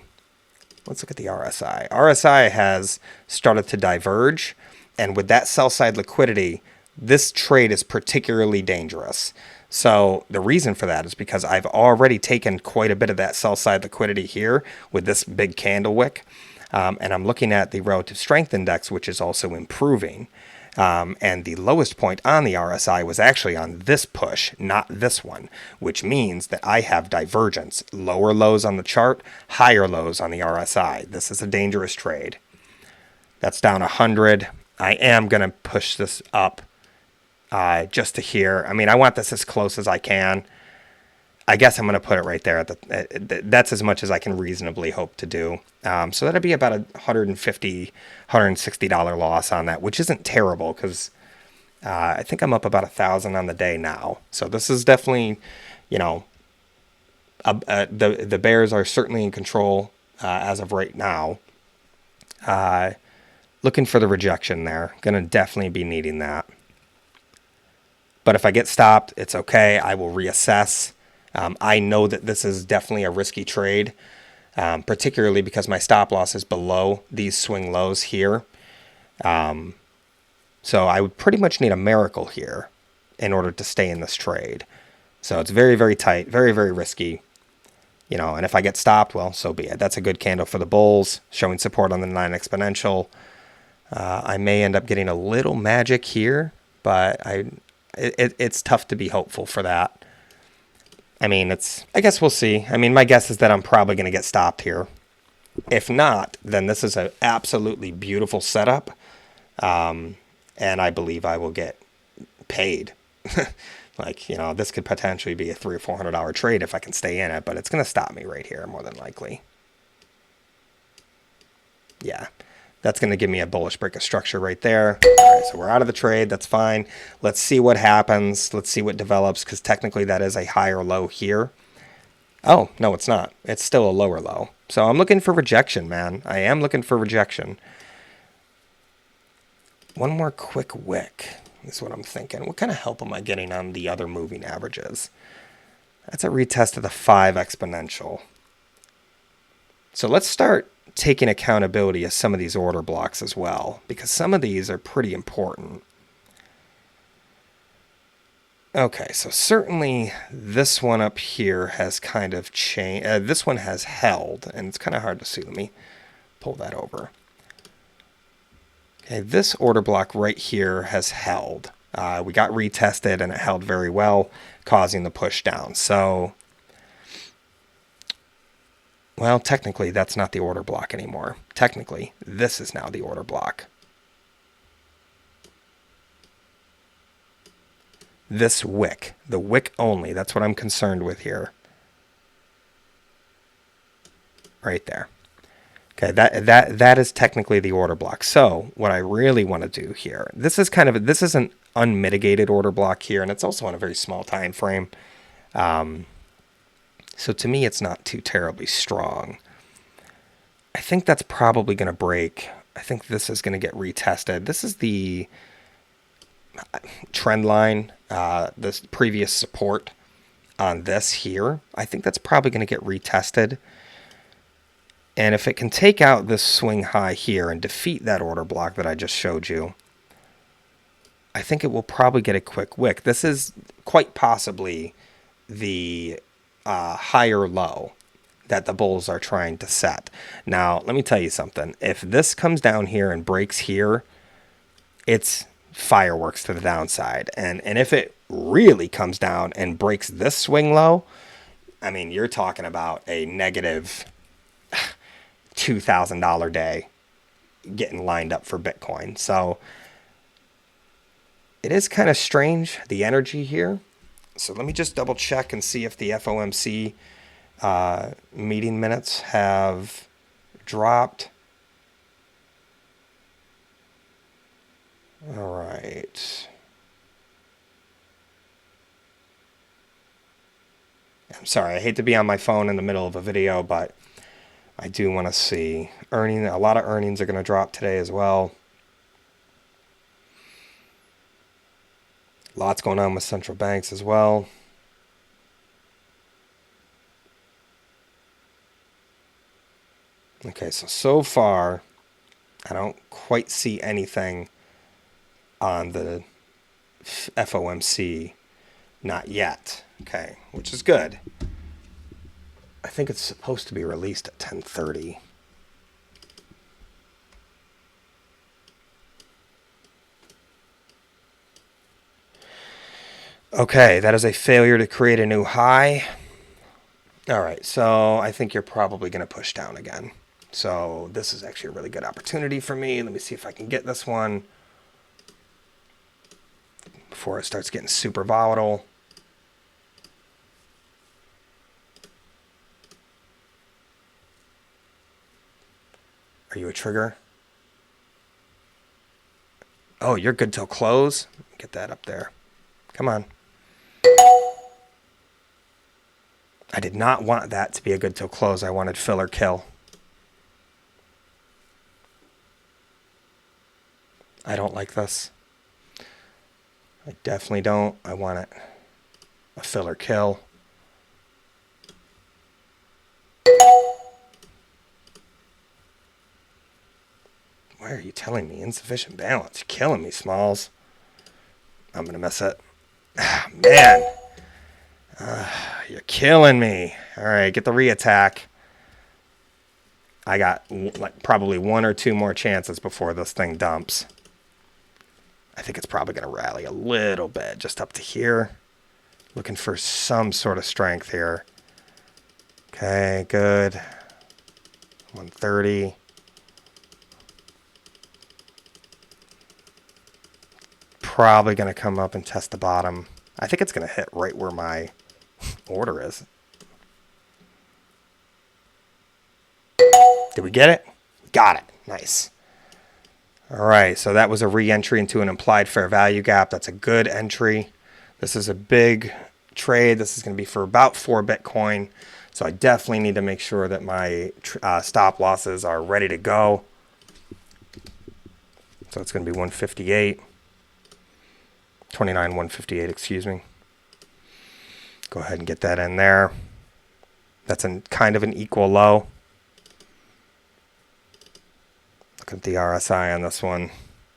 let's look at the RSI. RSI has started to diverge, and with that sell side liquidity, this trade is particularly dangerous. So the reason for that is because I've already taken quite a bit of that sell side liquidity here with this big candle wick. And I'm looking at the relative strength index, which is also improving. And the lowest point on the RSI was actually on this push, not this one, which means that I have divergence. Lower lows on the chart, higher lows on the RSI. This is a dangerous trade. That's down 100. I am going to push this up just to here. I mean, I want this as close as I can. I guess I'm going to put it right there. That's as much as I can reasonably hope to do. So that'd be about a $150, $160 loss on that, which isn't terrible because I think I'm up about 1,000 on the day now. So this is definitely, you know, the Bears are certainly in control as of right now. Looking for the rejection there. Going to definitely be needing that. But if I get stopped, it's okay. I will reassess. I know that this is definitely a risky trade, particularly because my stop loss is below these swing lows here. So I would pretty much need a miracle here in order to stay in this trade. So it's very, very tight, very, very risky. You know, and if I get stopped, well, so be it. That's a good candle for the bulls, showing support on the 9 exponential. I may end up getting a little magic here, but it's tough to be hopeful for that. I mean, I guess we'll see. I mean, my guess is that I'm probably going to get stopped here. If not, then this is an absolutely beautiful setup. And I believe I will get paid. Like, you know, this could potentially be a $300 or $400 trade if I can stay in it, but it's going to stop me right here more than likely. Yeah. That's going to give me a bullish break of structure right there. All right, so we're out of the trade. That's fine. Let's see what happens. Let's see what develops, because technically that is a higher low here. Oh, no, it's not. It's still a lower low. So I'm looking for rejection, man. I am looking for rejection. One more quick wick is what I'm thinking. What kind of help am I getting on the other moving averages? That's a retest of the 5 exponential. So let's start taking accountability of some of these order blocks as well, because some of these are pretty important. Okay, so certainly this one up here has kind of changed. This one has held, and it's kind of hard to see. Let me pull that over. Okay, this order block right here has held. We got retested, and it held very well, causing the push down. So, well, technically, that's not the order block anymore. Technically, this is now the order block. This wick, the wick only, that's what I'm concerned with here. Right there. Okay, that is technically the order block. So what I really want to do here, this is an unmitigated order block here, and it's also on a very small time frame. So to me, it's not too terribly strong. I think that's probably going to break. I think this is going to get retested. This is the trend line, this previous support on this here. I think that's probably going to get retested. And if it can take out this swing high here and defeat that order block that I just showed you, I think it will probably get a quick wick. This is quite possibly the higher low that the bulls are trying to set. Now, let me tell you something. If this comes down here and breaks here, it's fireworks to the downside. And if it really comes down and breaks this swing low, I mean, you're talking about a negative $2,000 day getting lined up for Bitcoin. So it is kind of strange, the energy here. So let me just double check and see if the FOMC meeting minutes have dropped. All right. I'm sorry, I hate to be on my phone in the middle of a video, but I do want to see earnings. A lot of earnings are going to drop today as well. Lots going on with central banks as well. Okay, so far, I don't quite see anything on the FOMC. Not yet. Okay, which is good. I think it's supposed to be released at 10:30. Okay, that is a failure to create a new high. All right, so I think you're probably going to push down again. So this is actually a really good opportunity for me. Let me see if I can get this one before it starts getting super volatile. Are you a trigger? Oh, you're good till close? Get that up there. Come on. I did not want that to be a good till close. I wanted fill or kill. I don't like this. I definitely don't. I want it a fill or kill. Why are you telling me insufficient balance? You're killing me, Smalls. I'm going to miss it. Ah, man. You're killing me. All right, get the re-attack. I got like probably one or two more chances before this thing dumps. I think it's probably going to rally a little bit just up to here. Looking for some sort of strength here. Okay, good. 130. Probably going to come up and test the bottom. I think it's going to hit right where my order is. Did we get it? Got it. Nice. All right, so that was a re-entry into an implied fair value gap. That's a good entry. This is a big trade. This is going to be for about 4 Bitcoin. So I definitely need to make sure that my stop losses are ready to go. So it's going to be 158. 158, excuse me. Go ahead and get that in there. That's kind of an equal low. Look at the RSI on this one.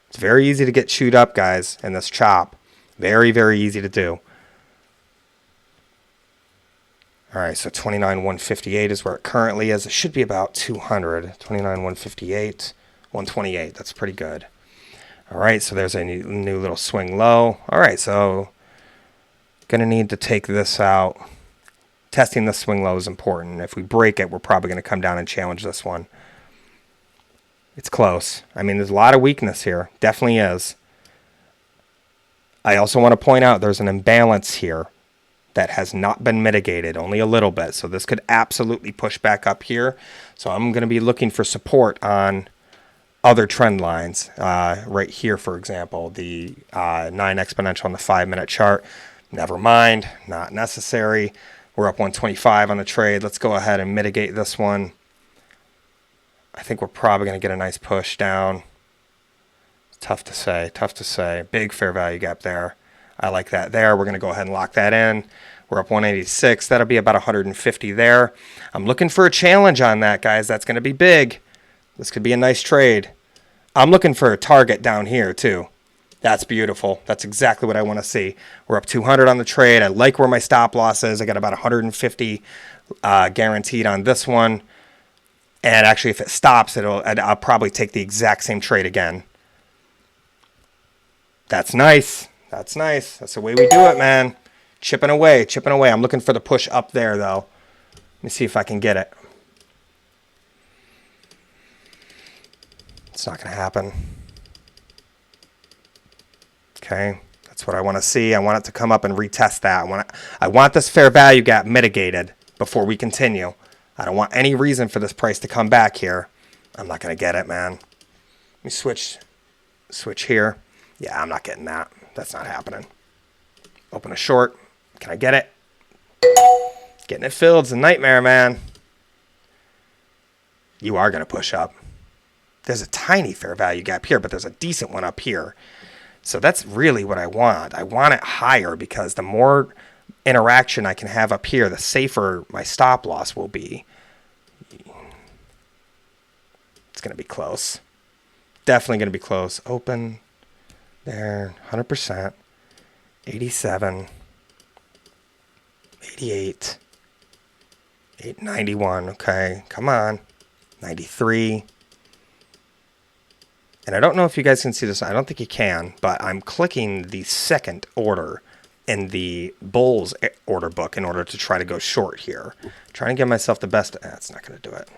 It's very easy to get chewed up, guys, in this chop. Very, very easy to do. All right, so 29,158 is where it currently is. It should be about 200. 29,158, 128. That's pretty good. All right, so there's a new little swing low. All right, so going to need to take this out. Testing the swing low is important. If we break it, we're probably going to come down and challenge this one. It's close. I mean, there's a lot of weakness here. Definitely is. I also want to point out there's an imbalance here that has not been mitigated, only a little bit. So this could absolutely push back up here. So I'm going to be looking for support on other trend lines. Right here, for example, the 9 exponential on the 5-minute chart. Never mind. Not necessary. We're up 125 on the trade. Let's go ahead and mitigate this one. I think we're probably going to get a nice push down. It's tough to say. Tough to say. Big fair value gap there. I like that there. We're going to go ahead and lock that in. We're up 186. That'll be about 150 there. I'm looking for a challenge on that, guys. That's going to be big. This could be a nice trade. I'm looking for a target down here, too. That's beautiful. That's exactly what I want to see. We're up 200 on the trade. I like where my stop loss is. I got about 150 guaranteed on this one. And actually, if it stops, I'll probably take the exact same trade again. That's nice. That's nice. That's the way we do it, man. Chipping away, chipping away. I'm looking for the push up there, though. Let me see if I can get it. It's not going to happen. Okay, that's what I want to see. I want it to come up and retest that. I want this fair value gap mitigated before we continue. I don't want any reason for this price to come back here. I'm not going to get it, man. Let me switch here. Yeah, I'm not getting that. That's not happening. Open a short. Can I get it? Getting it filled is a nightmare, man. You are going to push up. There's a tiny fair value gap here, but there's a decent one up here. So that's really what I want. I want it higher because the more interaction I can have up here, the safer my stop loss will be. going to be close. Definitely going to be close. Open there, 100%. 87, 88, 91. Okay, come on. 93. And I don't know if you guys can see this. I don't think you can, but I'm clicking the second order in the Bulls order book in order to try to go short here. Trying to give myself the best. That's not going to do it.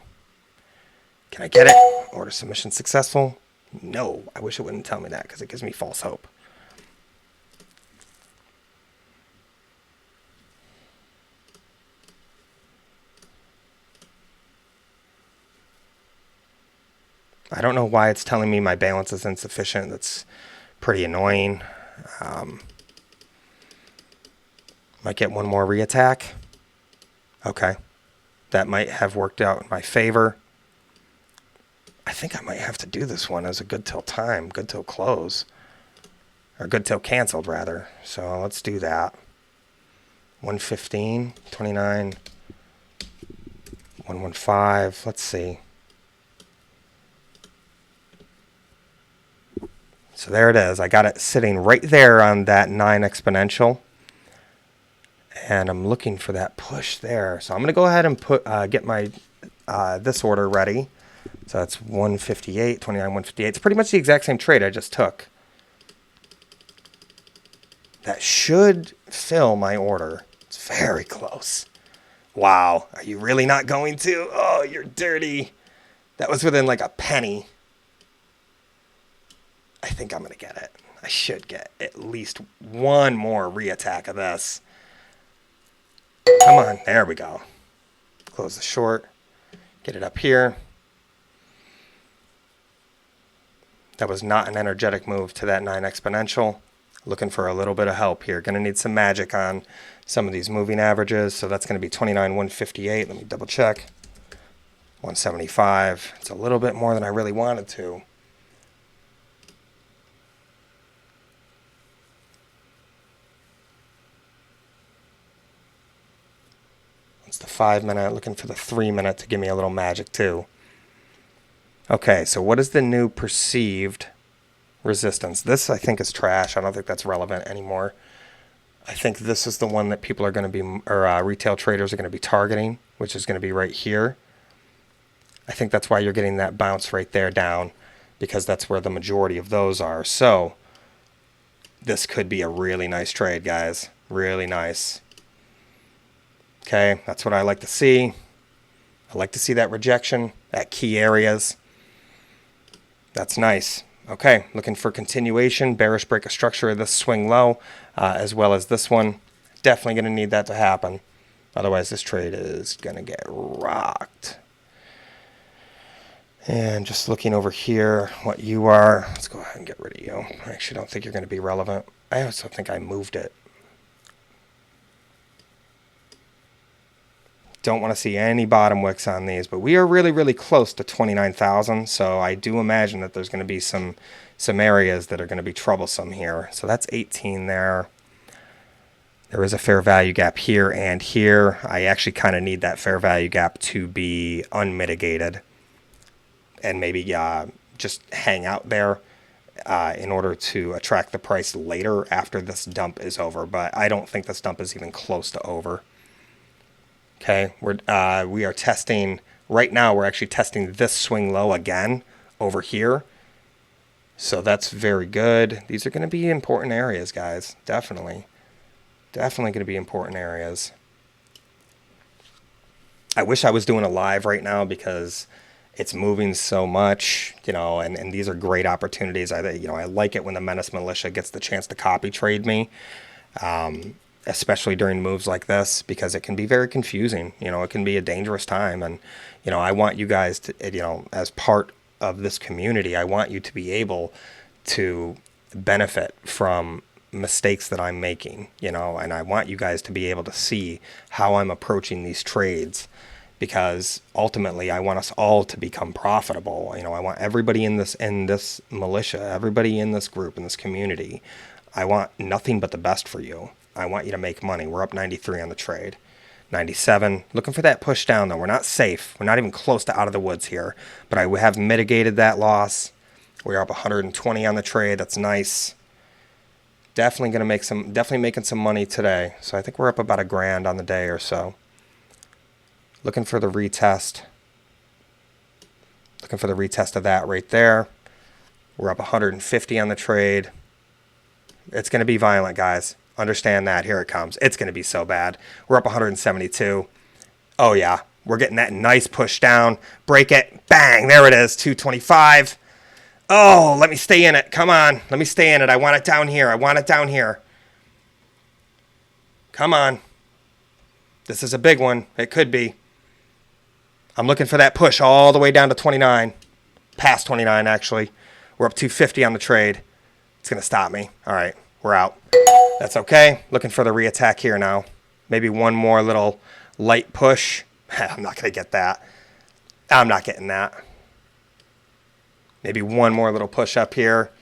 Can I get it? Order submission successful? No. I wish it wouldn't tell me that because it gives me false hope. I don't know why it's telling me my balance is insufficient. That's pretty annoying. Might get one more reattack. Okay. That might have worked out in my favor. I think I might have to do this one as a good till time, good till close. Or good till canceled, rather. So let's do that. 115, 29, 115. Let's see. So there it is. I got it sitting right there on that 9 exponential. And I'm looking for that push there. So I'm going to go ahead and get my this order ready. So that's 158, 29, 158. It's pretty much the exact same trade I just took. That should fill my order. It's very close. Wow. Are you really not going to? Oh, you're dirty. That was within like a penny. I think I'm going to get it. I should get at least one more reattack of this. Come on. There we go. Close the short. Get it up here. That was not an energetic move to that 9 exponential. Looking for a little bit of help here. Going to need some magic on some of these moving averages. So that's going to be 29, 158. Let me double check. 175. It's a little bit more than I really wanted to. It's the 5 minute, looking for the 3 minute to give me a little magic too. Okay, so what is the new perceived resistance? This I think is trash. I don't think that's relevant anymore. I think this is the one that people are going to be, or retail traders are going to be targeting, which is going to be right here. I think that's why you're getting that bounce right there down, because that's where the majority of those are. So this could be a really nice trade, guys. Really nice. Okay, that's what I like to see. I like to see that rejection at key areas. That's nice. Okay, looking for continuation, bearish break of structure of this swing low, as well as this one. Definitely going to need that to happen. Otherwise, this trade is going to get rocked. And just looking over here, what you are. Let's go ahead and get rid of you. I actually don't think you're going to be relevant. I also think I moved it. Don't want to see any bottom wicks on these, but we are really, really close to 29,000. So I do imagine that there's going to be some areas that are going to be troublesome here. So that's 18 there. There is a fair value gap here and here. I actually kind of need that fair value gap to be unmitigated and maybe just hang out there in order to attract the price later after this dump is over. But I don't think this dump is even close to over. Okay, we are testing, right now we're actually testing this swing low again over here. So that's very good. These are going to be important areas, guys. Definitely. Definitely going to be important areas. I wish I was doing a live right now because it's moving so much, and these are great opportunities. I like it when the Menace Militia gets the chance to copy trade me. Especially during moves like this, because it can be very confusing. It can be a dangerous time. And, I want you guys to, as part of this community, I want you to be able to benefit from mistakes that I'm making, and I want you guys to be able to see how I'm approaching these trades, because ultimately I want us all to become profitable. I want everybody in this militia, everybody in this group, in this community, I want nothing but the best for you. I want you to make money. We're up 93 on the trade. 97. Looking for that push down, though. We're not safe. We're not even close to out of the woods here. But I have mitigated that loss. We're up 120 on the trade. That's nice. Definitely going to make some, definitely making some money today. So I think we're up about $1,000 on the day or so. Looking for the retest. Looking for the retest of that right there. We're up 150 on the trade. It's going to be violent, guys. Understand that. Here it comes. It's going to be so bad. We're up 172. Oh, yeah. We're getting that nice push down. Break it. Bang. There it is. 225. Oh, let me stay in it. Come on. Let me stay in it. I want it down here. I want it down here. Come on. This is a big one. It could be. I'm looking for that push all the way down to 29. Past 29, actually. We're up 250 on the trade. It's going to stop me. All right. We're out. That's okay. Looking for the reattack here now. Maybe one more little light push. I'm not going to get that. I'm not getting that. Maybe one more little push up here.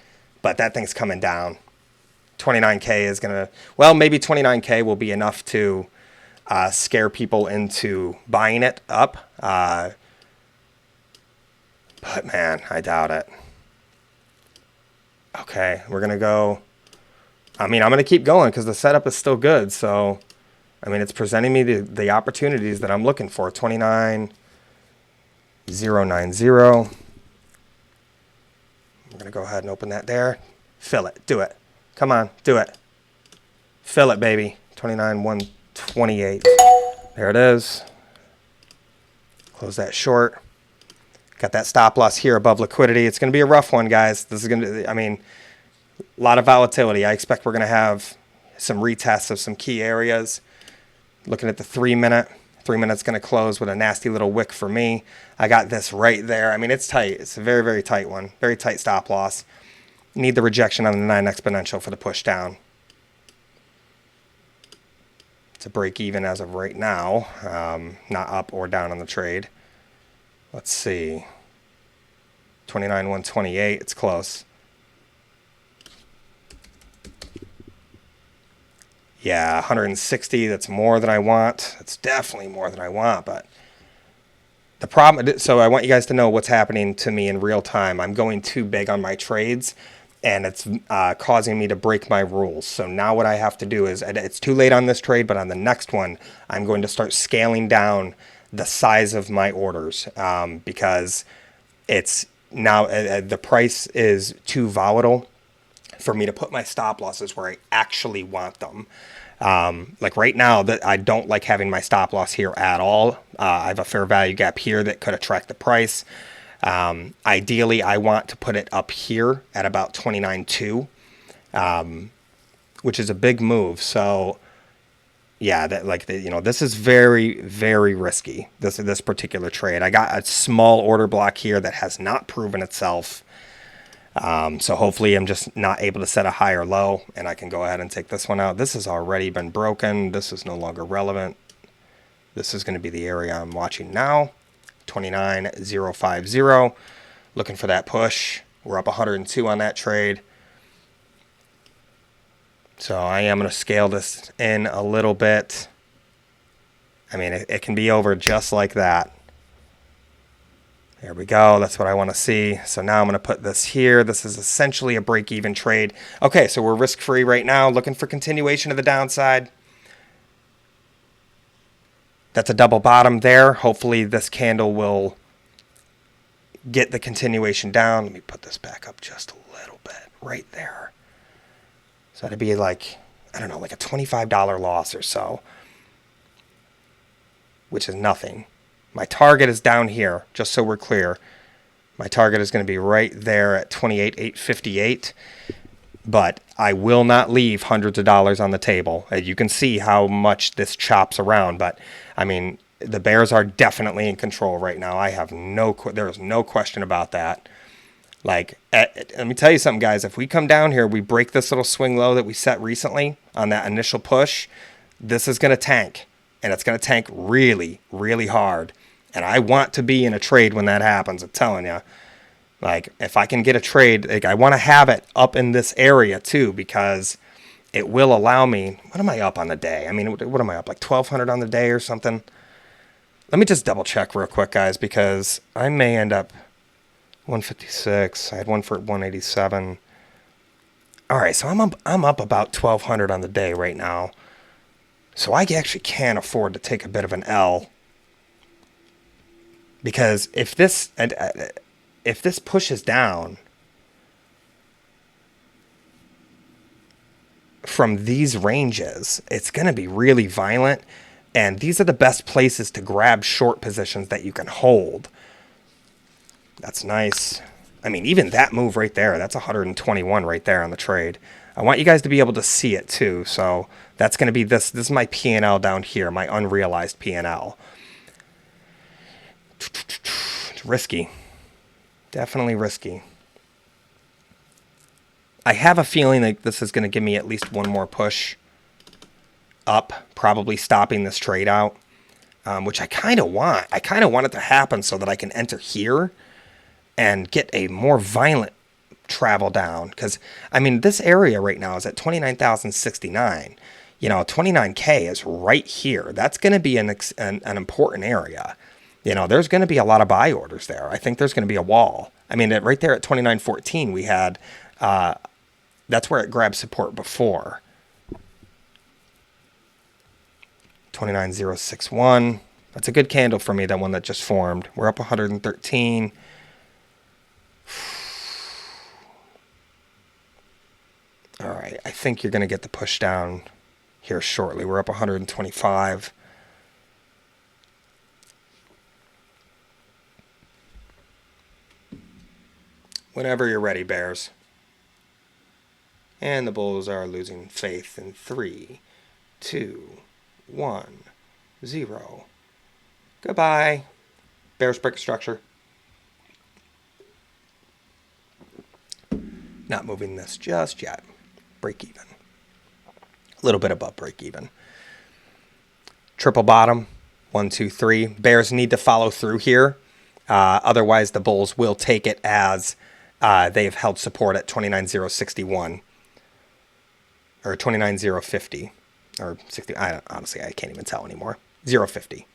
But that thing's coming down. 29K is going to... Well, maybe 29K will be enough to scare people into buying it up. But, man, I doubt it. Okay, we're going to go... I mean, I'm going to keep going because the setup is still good. So, I mean, it's presenting me the opportunities that I'm looking for. 29,090. We're going to go ahead and open that there. Fill it. Do it. Come on. Do it. Fill it, baby. 29,128. There it is. Close that short. Got that stop loss here above liquidity. It's going to be a rough one, guys. This is going to, I mean, a lot of volatility. I expect we're going to have some retests of some key areas. Looking at the 3 minute. 3 minutes going to close with a nasty little wick for me. I got this right there. I mean, it's tight. It's a very, very tight one. Very tight stop loss. Need the rejection on the 9 exponential for the push down. It's a break even as of right now. Not up or down on the trade. Let's see. 29,128. It's close. Yeah, 160. That's more than I want. That's definitely more than I want. But the problem, so I want you guys to know what's happening to me in real time. I'm going too big on my trades, and it's causing me to break my rules. So now what I have to do is, it's too late on this trade, but on the next one, I'm going to start scaling down the size of my orders because it's now the price is too volatile for me to put my stop losses where I actually want them. Like right now, that I don't like having my stop loss here at all. I have a fair value gap here that could attract the price. Ideally, I want to put it up here at about 29.2, which is a big move. So yeah, this is very, very risky. This particular trade. I got a small order block here that has not proven itself. So hopefully I'm just not able to set a high or low, and I can go ahead and take this one out. This has already been broken. This is no longer relevant. This is going to be the area I'm watching now. 29,050. Looking for that push. We're up 102 on that trade. So I am going to scale this in a little bit. I mean, it can be over just like that. There we go. That's what I want to see. So now I'm going to put this here. This is essentially a break-even trade. Okay, so we're risk-free right now, looking for continuation of the downside. That's a double bottom there. Hopefully this candle will get the continuation down. Let me put this back up just a little bit right there. So that'd be like, I don't know, like a $25 loss or so, which is nothing. My target is down here, just so we're clear. My target is going to be right there at 28,858. But I will not leave hundreds of dollars on the table. You can see how much this chops around. But, I mean, the bears are definitely in control right now. There is no question about that. Like, let me tell you something, guys. If we come down here, we break this little swing low that we set recently on that initial push, this is going to tank. And it's going to tank really, really hard. And I want to be in a trade when that happens, I'm telling you. Like, if I can get a trade, like, I want to have it up in this area too, because it will allow me, what am I up on the day? I mean, what am I up, like 1,200 on the day or something? Let me just double check real quick, guys, because I may end up 156. I had one for 187. All right, so I'm up about 1,200 on the day right now. So I actually can afford to take a bit of an L, because if this pushes down from these ranges, it's going to be really violent, and these are the best places to grab short positions that you can hold. That's nice. I mean, even that move right there, that's 121 right there on the trade. I want you guys to be able to see it too. So that's going to be this. This is my P&L down here, my unrealized P&L. It's risky. Definitely risky. I have a feeling that this is going to give me at least one more push up, probably stopping this trade out, which I kind of want. I kind of want it to happen so that I can enter here and get a more violent travel down. Because, I mean, this area right now is at 29,069. You know, 29K is right here. That's going to be an important area. You know, there's going to be a lot of buy orders there. I think there's going to be a wall. I mean, right there at 2914, we had, that's where it grabbed support before. 29061. That's a good candle for me, that one that just formed. We're up 113. All right, I think you're going to get the push down here shortly. We're up 125. Whenever you're ready, Bears. And the Bulls are losing faith in 3, 2, 1, 0. Goodbye. Bears break a structure. Not moving this just yet. Break even. A little bit above break even. Triple bottom. 1, 2, 3. Bears need to follow through here. Otherwise, the Bulls will take it as they've held support at 29,061 or 29,050 or 60. Honestly, I can't even tell anymore. 050.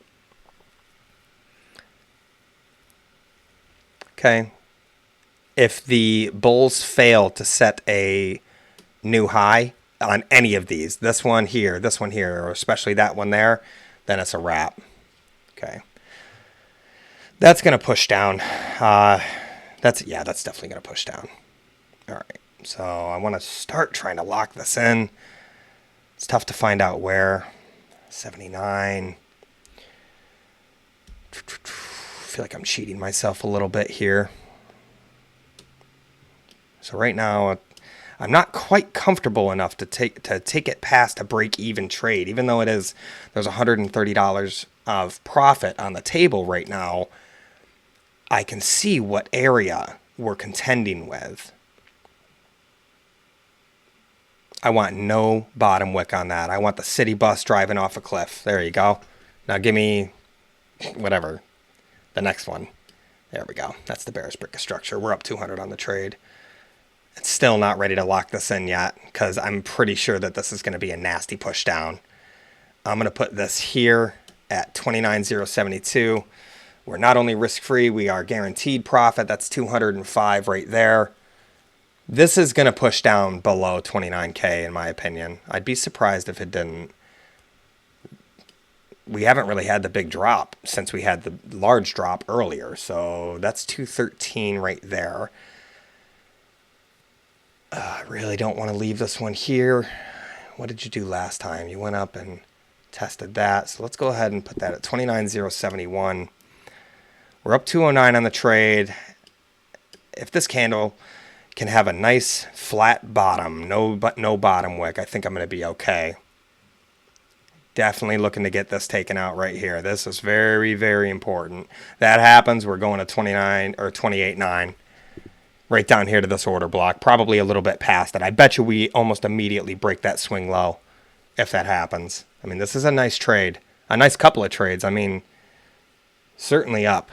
Okay. If the Bulls fail to set a new high on any of these, this one here, or especially that one there, then it's a wrap. Okay. That's going to push down. That's definitely going to push down. All right. So I want to start trying to lock this in. It's tough to find out where. 79. I feel like I'm cheating myself a little bit here. So right now, I'm not quite comfortable enough to take it past a break-even trade, even though there's $130 of profit on the table right now. I can see what area we're contending with. I want no bottom wick on that. I want the city bus driving off a cliff. There you go. Now give me whatever, the next one. There we go. That's the Bears brick structure. We're up 200 on the trade. It's still not ready to lock this in yet, because I'm pretty sure that this is going to be a nasty push down. I'm going to put this here at 29,072. We're not only risk-free, we are guaranteed profit. That's 205 right there. This is going to push down below 29K, in my opinion. I'd be surprised if it didn't. We haven't really had the big drop since we had the large drop earlier. So that's 213 right there. I really don't want to leave this one here. What did you do last time? You went up and tested that. So let's go ahead and put that at 29,071. We're up 209 on the trade. If this candle can have a nice flat bottom, no bottom wick, I think I'm going to be okay. Definitely looking to get this taken out right here. This is very, very important. That happens, we're going to 29 or 28.9. Right down here to this order block, probably a little bit past it. I bet you we almost immediately break that swing low if that happens. I mean, this is a nice trade, a nice couple of trades. I mean, certainly up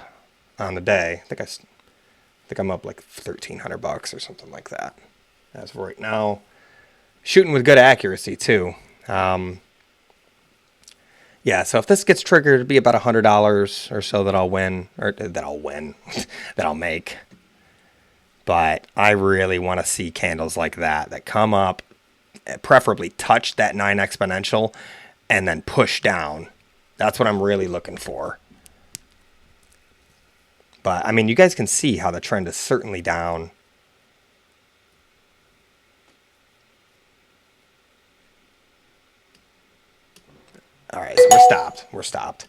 on the day. I think I'm up like $1,300 or something like that. As of right now, shooting with good accuracy too. Yeah, so if this gets triggered, it'd be about $100 or so that I'll win, or that I'll win, that I'll make. But I really want to see candles like that come up, preferably touch that 9 exponential, and then push down. That's what I'm really looking for. But, I mean, you guys can see how the trend is certainly down. All right, so we're stopped.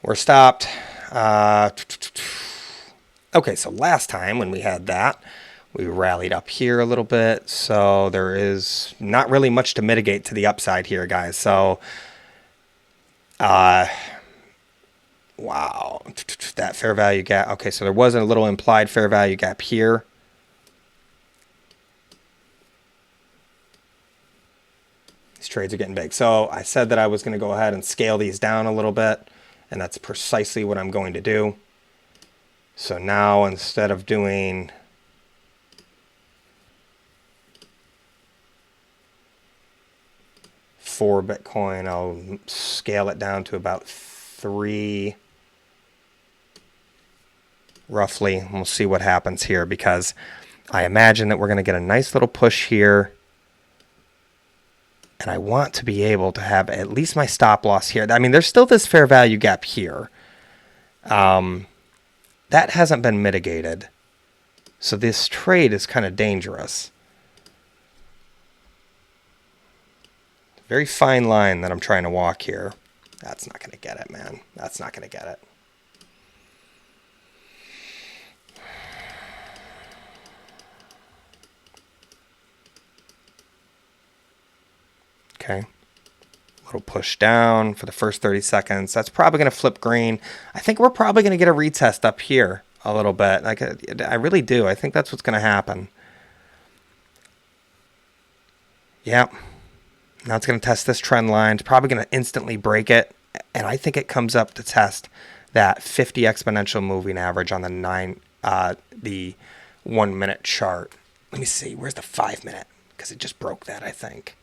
We're stopped. Okay, so last time when we had that, we rallied up here a little bit. So there is not really much to mitigate to the upside here, guys. So, wow, that fair value gap. Okay, so there was a little implied fair value gap here. These trades are getting big. So I said that I was going to go ahead and scale these down a little bit, and that's precisely what I'm going to do. So now instead of doing $4 Bitcoin, I'll scale it down to about 3 roughly. And we'll see what happens here, because I imagine that we're going to get a nice little push here. And I want to be able to have at least my stop loss here. I mean, there's still this fair value gap here. That hasn't been mitigated. So this trade is kind of dangerous. Very fine line that I'm trying to walk here. That's not going to get it, man. That's not going to get it. Okay. Little push down for the first 30 seconds. That's probably going to flip green. I think we're probably going to get a retest up here a little bit. Like, I really do. I think that's what's going to happen. Yep. Now it's going to test this trend line. It's probably going to instantly break it. And I think it comes up to test that 50 exponential moving average on the 1 minute chart. Let me see. Where's the 5 minute? Because it just broke that, I think.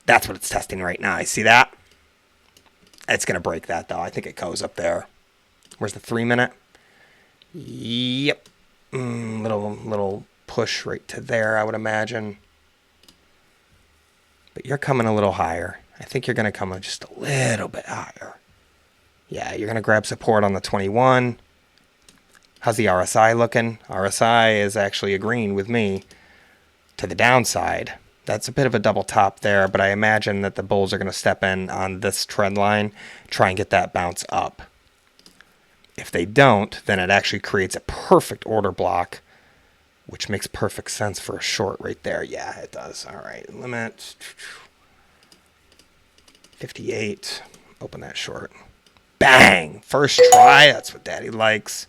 That's what it's testing right now. You see that? It's going to break that, though. I think it goes up there. Where's the 3 minute? Yep. Little push right to there, I would imagine. But you're coming a little higher. I think you're going to come just a little bit higher. Yeah, you're going to grab support on the 21. How's the RSI looking? RSI is actually agreeing with me to the downside. That's a bit of a double top there, but I imagine that the bulls are going to step in on this trend line, try and get that bounce up. If they don't, then it actually creates a perfect order block, which makes perfect sense for a short right there. Yeah, it does. All right, limit 58. Open that short. Bang! First try. That's what Daddy likes.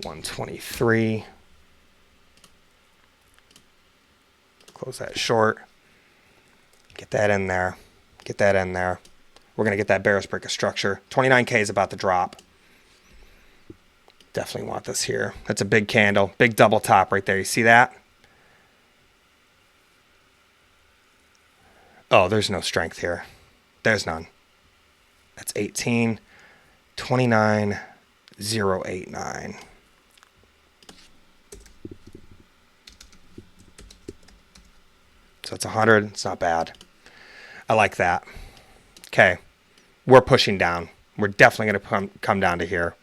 123. Close that short. Get that in there. Get that in there. We're going to get that bearish break of structure. 29K is about to drop. Definitely want this here. That's a big candle. Big double top right there. You see that? Oh, there's no strength here. There's none. That's 18. 29,089. So it's 100. It's not bad. I like that. Okay. We're pushing down. We're definitely going to come down to here.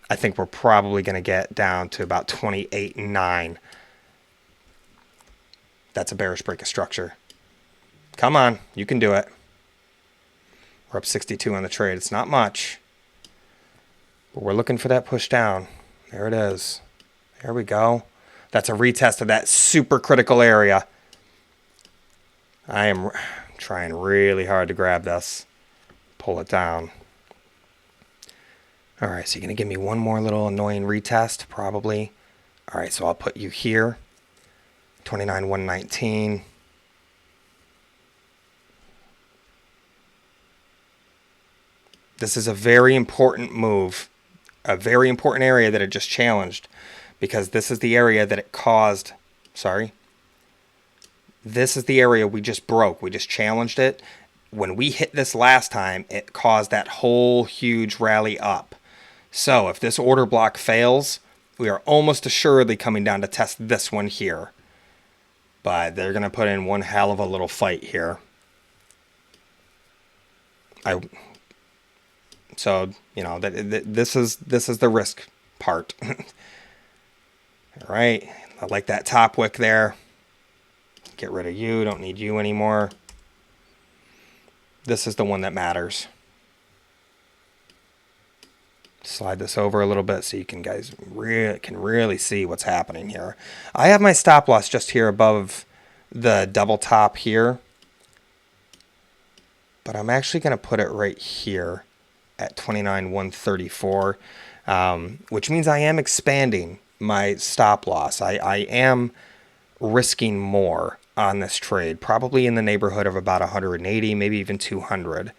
I think we're probably going to get down to about 28.9. That's a bearish break of structure. Come on. You can do it. We're up 62 on the trade. It's not much. But we're looking for that push down. There it is. There we go. That's a retest of that super critical area. I am trying really hard to grab this. Pull it down. All right, so you're going to give me one more little annoying retest, probably. All right, so I'll put you here. 29,119. This is a very important move. A very important area that it just challenged. because this is the area that it caused. Sorry. This is the area we just broke. We just challenged it. When we hit this last time, it caused that whole huge rally up. So if this order block fails, we are almost assuredly coming down to test this one here. But they're going to put in one hell of a little fight here. So, you know, this is the risk part. All right. I like that top wick there. Get rid of you. Don't need you anymore. This is the one that matters. Slide this over a little bit so you can guys can really see what's happening here. I have my stop loss just here above the double top here, but I'm actually going to put it right here at 29,134, which means I am expanding my stop loss. I am risking more on this trade, probably in the neighborhood of about 180, maybe even 200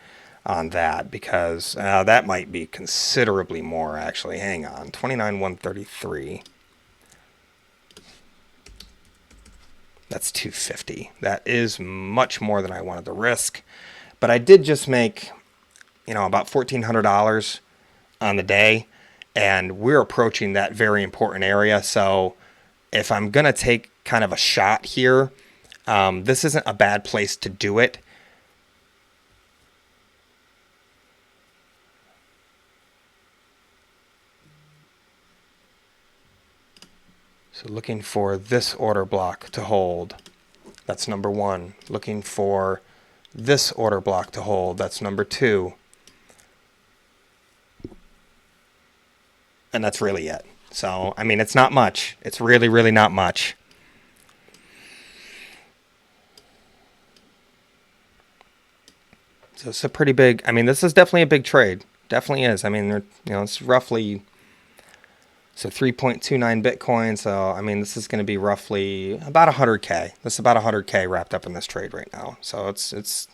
on that, because that might be considerably more actually. Hang on, 29,133. That's 250. That is much more than I wanted to risk, but I did just make, you know, about $1,400 on the day, and we're approaching that very important area. So if I'm gonna take kind of a shot here, this isn't a bad place to do it. So looking for this order block to hold. That's number one. Looking for this order block to hold. That's number two. And that's really it. So, I mean, it's not much. It's really, really not much. So it's a pretty big, I mean, this is definitely a big trade. Definitely is. I mean, you know, it's roughly, so 3.29 Bitcoin. So, I mean, this is going to be roughly about 100K. This is about 100K wrapped up in this trade right now. So it's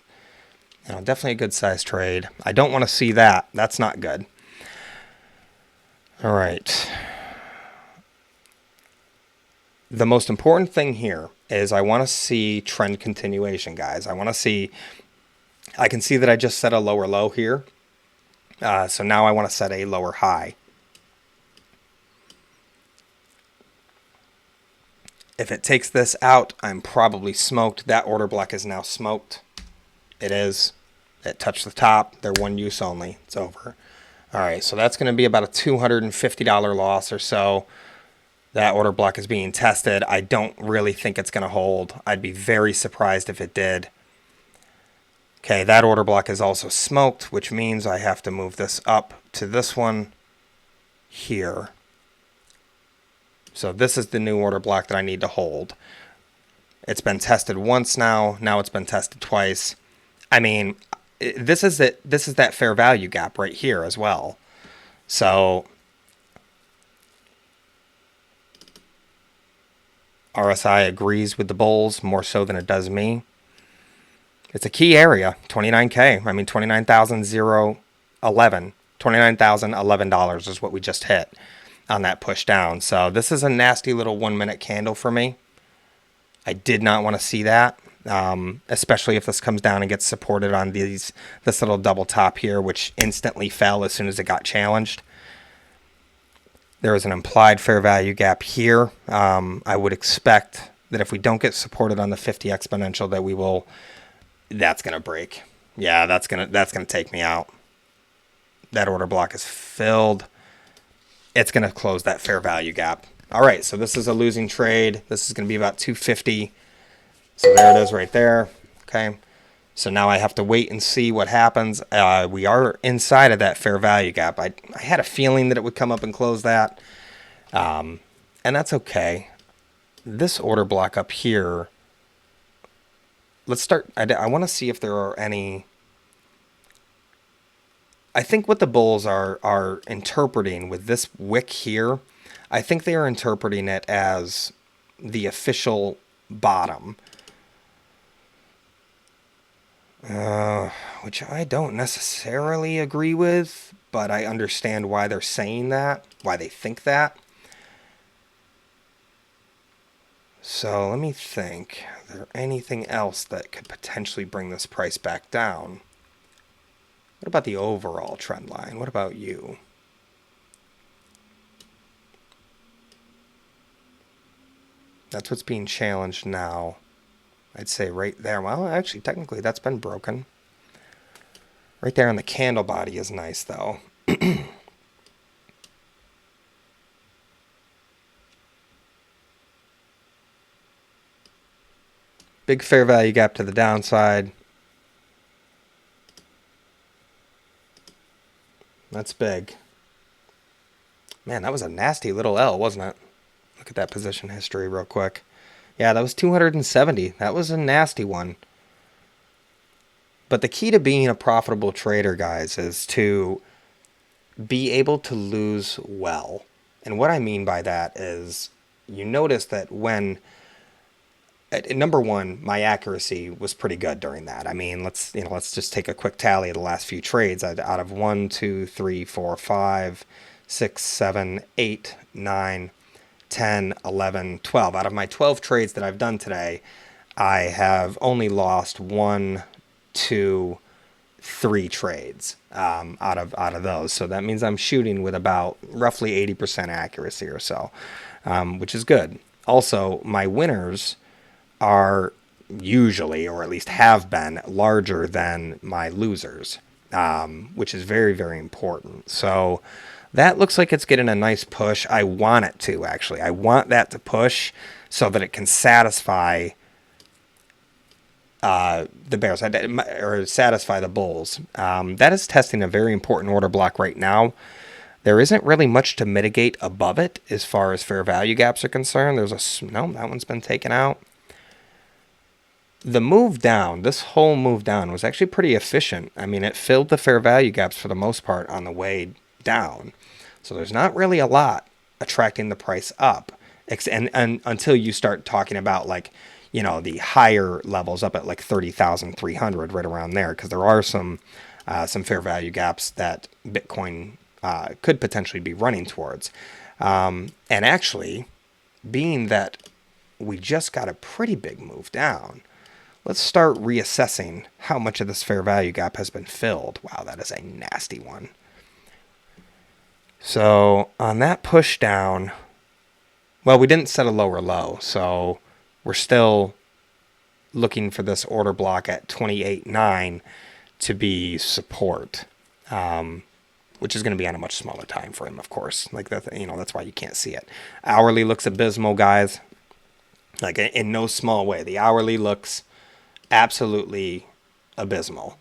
you know, definitely a good size trade. I don't want to see that. That's not good. All right. The most important thing here is I want to see trend continuation, guys. I want to see, I can see that I just set a lower low here. So now I want to set a lower high. If it takes this out, I'm probably smoked. That order block is now smoked. It is. It touched the top. They're one use only. It's over. All right, so that's going to be about a $250 loss or so. That order block is being tested. I don't really think it's going to hold. I'd be very surprised if it did. Okay, that order block is also smoked, which means I have to move this up to this one here. So this is the new order block that I need to hold. It's been tested once now. Now it's been tested twice. I mean, this is it. This is that fair value gap right here as well. So RSI agrees with the bulls more so than it does me. It's a key area, 29K. I mean, $29,011 is what we just hit on that push down. So this is a nasty little 1 minute candle for me. I did not want to see that, especially if this comes down and gets supported on this little double top here, which instantly fell as soon as it got challenged. There is an implied fair value gap here. I would expect that if we don't get supported on the 50 exponential, that we will. That's gonna break. Yeah, that's gonna take me out. That order block is filled. It's gonna close that fair value gap. All right, so this is a losing trade. This is gonna be about 250. So there it is right there. Okay. So now I have to wait and see what happens. We are inside of that fair value gap. I had a feeling that it would come up and close that. And that's okay. This order block up here, let's start. I want to see if there are any. I think what the bulls are interpreting with this wick here, I think they are interpreting it as the official bottom. Which I don't necessarily agree with, but I understand why they're saying that, why they think that. So let me think. Is there anything else that could potentially bring this price back down? What about the overall trend line? What about you? That's what's being challenged now. I'd say right there. Well, actually, technically, that's been broken. Right there on the candle body is nice, though. Big fair value gap to the downside. That's big. Man, that was a nasty little L, wasn't it? Look at that position history real quick. Yeah, that was 270. That was a nasty one. But the key to being a profitable trader, guys, is to be able to lose well. And what I mean by that is you notice that when number one, my accuracy was pretty good during that. I mean, let's just take a quick tally of the last few trades. Out of 1, 2, 3, 4, 5, 6, 7, 8, 9, 10, 11, 12. Out of my 12 trades that I've done today, I have only lost 1, 2, 3 trades out of those. So that means I'm shooting with about roughly 80% accuracy or so, which is good. Also, my winners are usually, or at least have been, larger than my losers, which is very, very important. So that looks like it's getting a nice push. I want it to, actually. I want that to push so that it can satisfy the bears, or satisfy the bulls. That is testing a very important order block right now. There isn't really much to mitigate above it as far as fair value gaps are concerned. No, that one's been taken out. The move down, this whole move down, was actually pretty efficient. I mean, it filled the fair value gaps for the most part on the way down. So there's not really a lot attracting the price up. And until you start talking about, like, the higher levels up at like 30,300, right around there, because there are some fair value gaps that Bitcoin could potentially be running towards. And actually, being that we just got a pretty big move down, let's start reassessing how much of this fair value gap has been filled. Wow, that is a nasty one. So on that push down, well, we didn't set a lower low, so we're still looking for this order block at 28.9 to be support, which is going to be on a much smaller time frame, of course. Like that, that's why you can't see it. Hourly looks abysmal, guys. Like, in no small way, the hourly looks absolutely abysmal.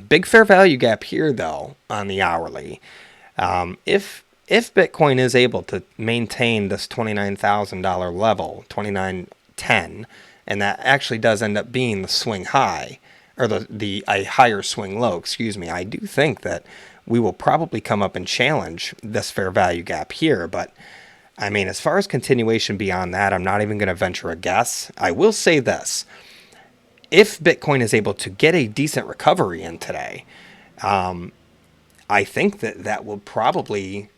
Big fair value gap here, though, on the hourly. If Bitcoin is able to maintain this $29,000 level, 29.10, and that actually does end up being the swing high, or a higher swing low, excuse me, I do think that we will probably come up and challenge this fair value gap here. But I mean, as far as continuation beyond that, I'm not even going to venture a guess. I will say this. If Bitcoin is able to get a decent recovery in today, I think that will probably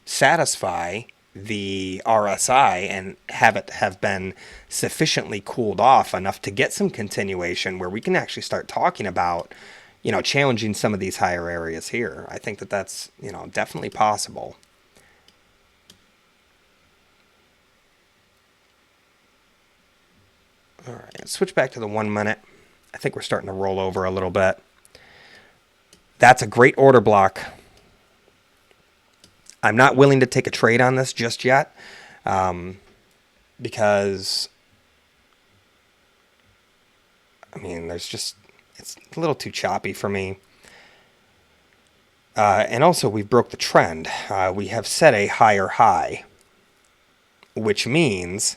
satisfy the RSI and have been sufficiently cooled off enough to get some continuation where we can actually start talking about, challenging some of these higher areas here. I think that's, definitely possible. All right, let's switch back to the 1 minute. I think we're starting to roll over a little bit. That's a great order block. I'm not willing to take a trade on this just yet, because, I mean, it's a little too choppy for me. And also, we broke the trend. We have set a higher high, which means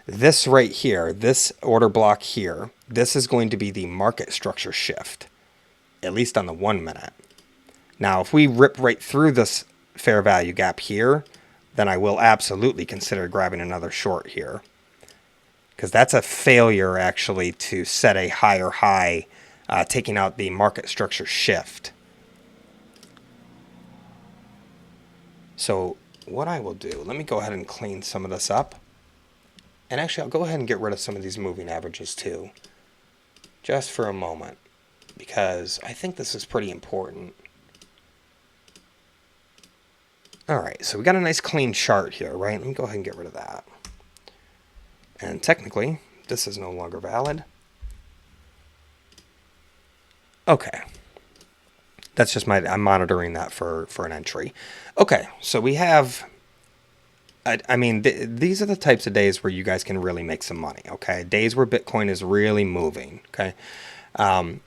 this right here, this order block here, this is going to be the market structure shift, at least on the 1 minute. Now, if we rip right through this fair value gap here, then I will absolutely consider grabbing another short here, because that's a failure actually to set a higher high, taking out the market structure shift. So what I will do, let me go ahead and clean some of this up. And actually, I'll go ahead and get rid of some of these moving averages too, just for a moment, because I think this is pretty important. All right, so we got a nice clean chart here, right? Let me go ahead and get rid of that. And technically, this is no longer valid. Okay. That's just I'm monitoring that for an entry. Okay, so we have, I mean, these are the types of days where you guys can really make some money, okay? Days where Bitcoin is really moving, okay? And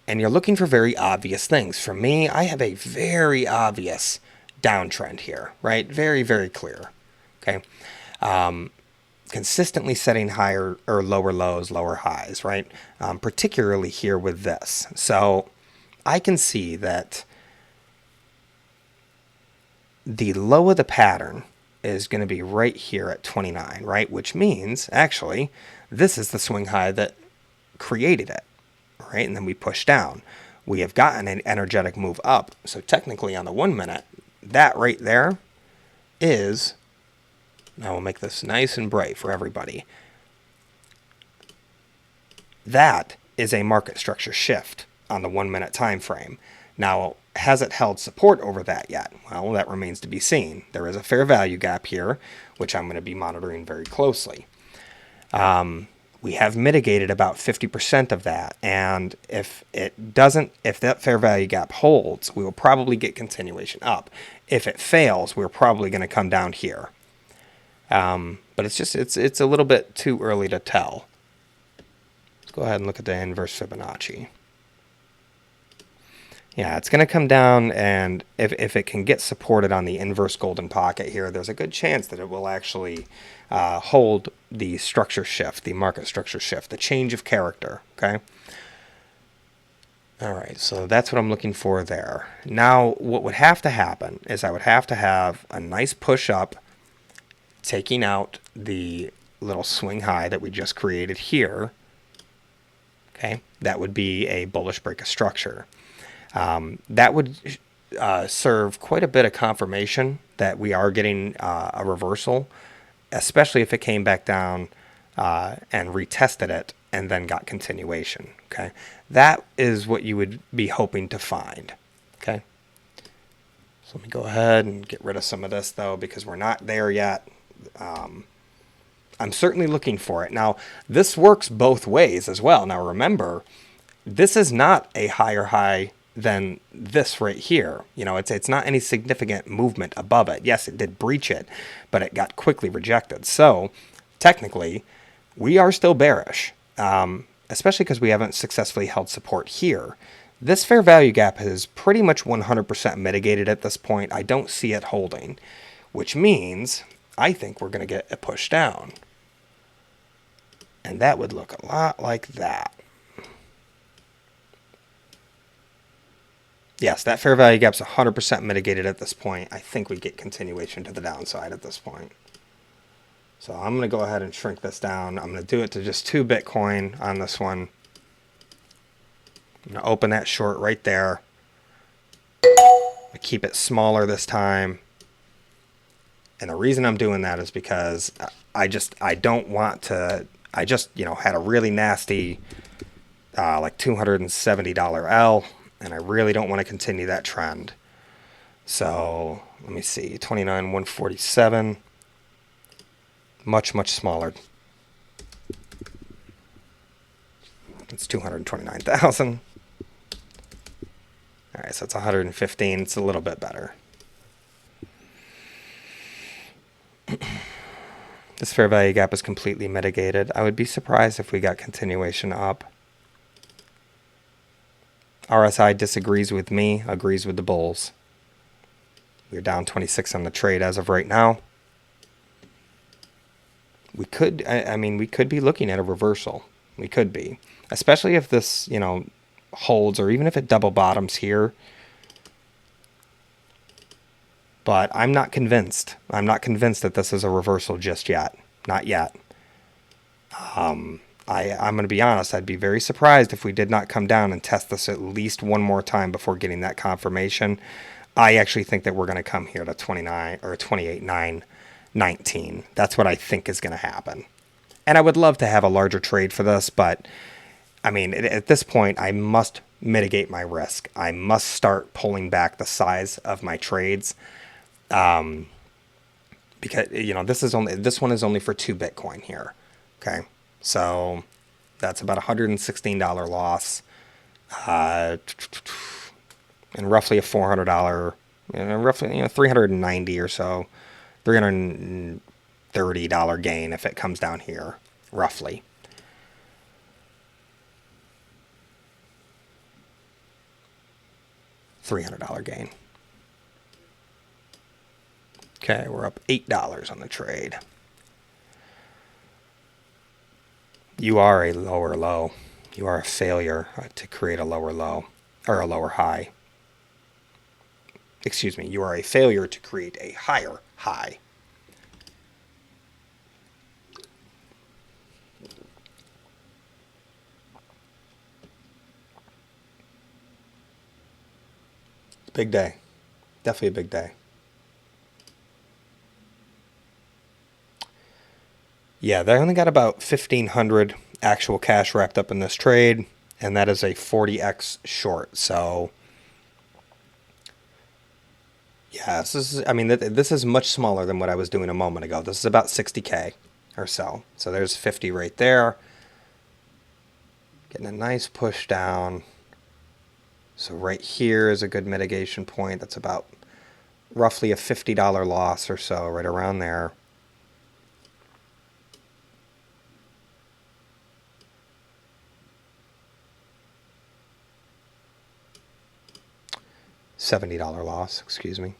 you're looking for very obvious things. For me, I have a very obvious downtrend here, right? Very, very clear, okay? Consistently setting higher or lower lows, lower highs, right? Particularly here with this. So I can see that the low of the pattern is going to be right here at 29, right? Which means, actually, this is the swing high that created it, right? And then we push down. We have gotten an energetic move up. So technically on the 1 minute, that right there is, now we'll make this nice and bright for everybody. That is a market structure shift on the 1 minute time frame. Now, has it held support over that yet? Well, that remains to be seen. There is a fair value gap here, which I'm going to be monitoring very closely. We have mitigated about 50% of that, and if that fair value gap holds, we will probably get continuation up. If it fails, we're probably going to come down here. But it's a little bit too early to tell. Let's go ahead and look at the inverse Fibonacci. Yeah, it's going to come down, and if it can get supported on the inverse golden pocket here, there's a good chance that it will actually hold the structure shift, the market structure shift, the change of character, okay? All right, so that's what I'm looking for there. Now, what would have to happen is I would have to have a nice push up, taking out the little swing high that we just created here, okay? That would be a bullish break of structure. That would serve quite a bit of confirmation that we are getting a reversal, especially if it came back down and retested it and then got continuation. Okay, that is what you would be hoping to find. Okay, so let me go ahead and get rid of some of this though, because we're not there yet. I'm certainly looking for it. Now, this works both ways as well. Now, remember, this is not a higher high than this right here. You know, it's not any significant movement above it. Yes, it did breach it, but it got quickly rejected. So technically, we are still bearish, especially because we haven't successfully held support here. This fair value gap is pretty much 100% mitigated at this point. I don't see it holding, which means I think we're going to get a push down. And that would look a lot like that. Yes, that fair value gap's 100% mitigated at this point. I think we get continuation to the downside at this point. So I'm going to go ahead and shrink this down. I'm going to do it to just 2 Bitcoin on this one. I'm going to open that short right there. I keep it smaller this time. And the reason I'm doing that is because I don't want to, I just, had a really nasty, like $270 L. And I really don't want to continue that trend. So let me see, 29,147, much, much smaller. It's 229,000. All right, so it's 115. It's a little bit better. This fair value gap is completely mitigated. I would be surprised if we got continuation up. RSI disagrees with me, agrees with the bulls. We're down 26 on the trade as of right now. We could, we could be looking at a reversal. We could be, especially if this, holds, or even if it double bottoms here. But I'm not convinced. I'm not convinced that this is a reversal just yet. Not yet. I'm going to be honest, I'd be very surprised if we did not come down and test this at least one more time before getting that confirmation. I actually think that we're going to come here to 29 or 28,919. That's what I think is going to happen. And I would love to have a larger trade for this, but I mean, at this point, I must mitigate my risk. I must start pulling back the size of my trades, because this one is only for 2 Bitcoin here. Okay, so that's about $116 loss, uh, and roughly a $400, roughly 390 or so, $330 gain if it comes down here, roughly. $300 gain. Okay, we're up $8 on the trade. You are a lower low. You are a failure to create a lower low or a lower high. Excuse me, you are a failure to create a higher high. Big day. Definitely a big day. Yeah, they only got about 1,500 actual cash wrapped up in this trade, and that is a 40x short. So, yeah, this is much smaller than what I was doing a moment ago. This is about 60K or so. So there's 50 right there. Getting a nice push down. So right here is a good mitigation point. That's about roughly a $50 loss or so, right around there. $70 loss, excuse me.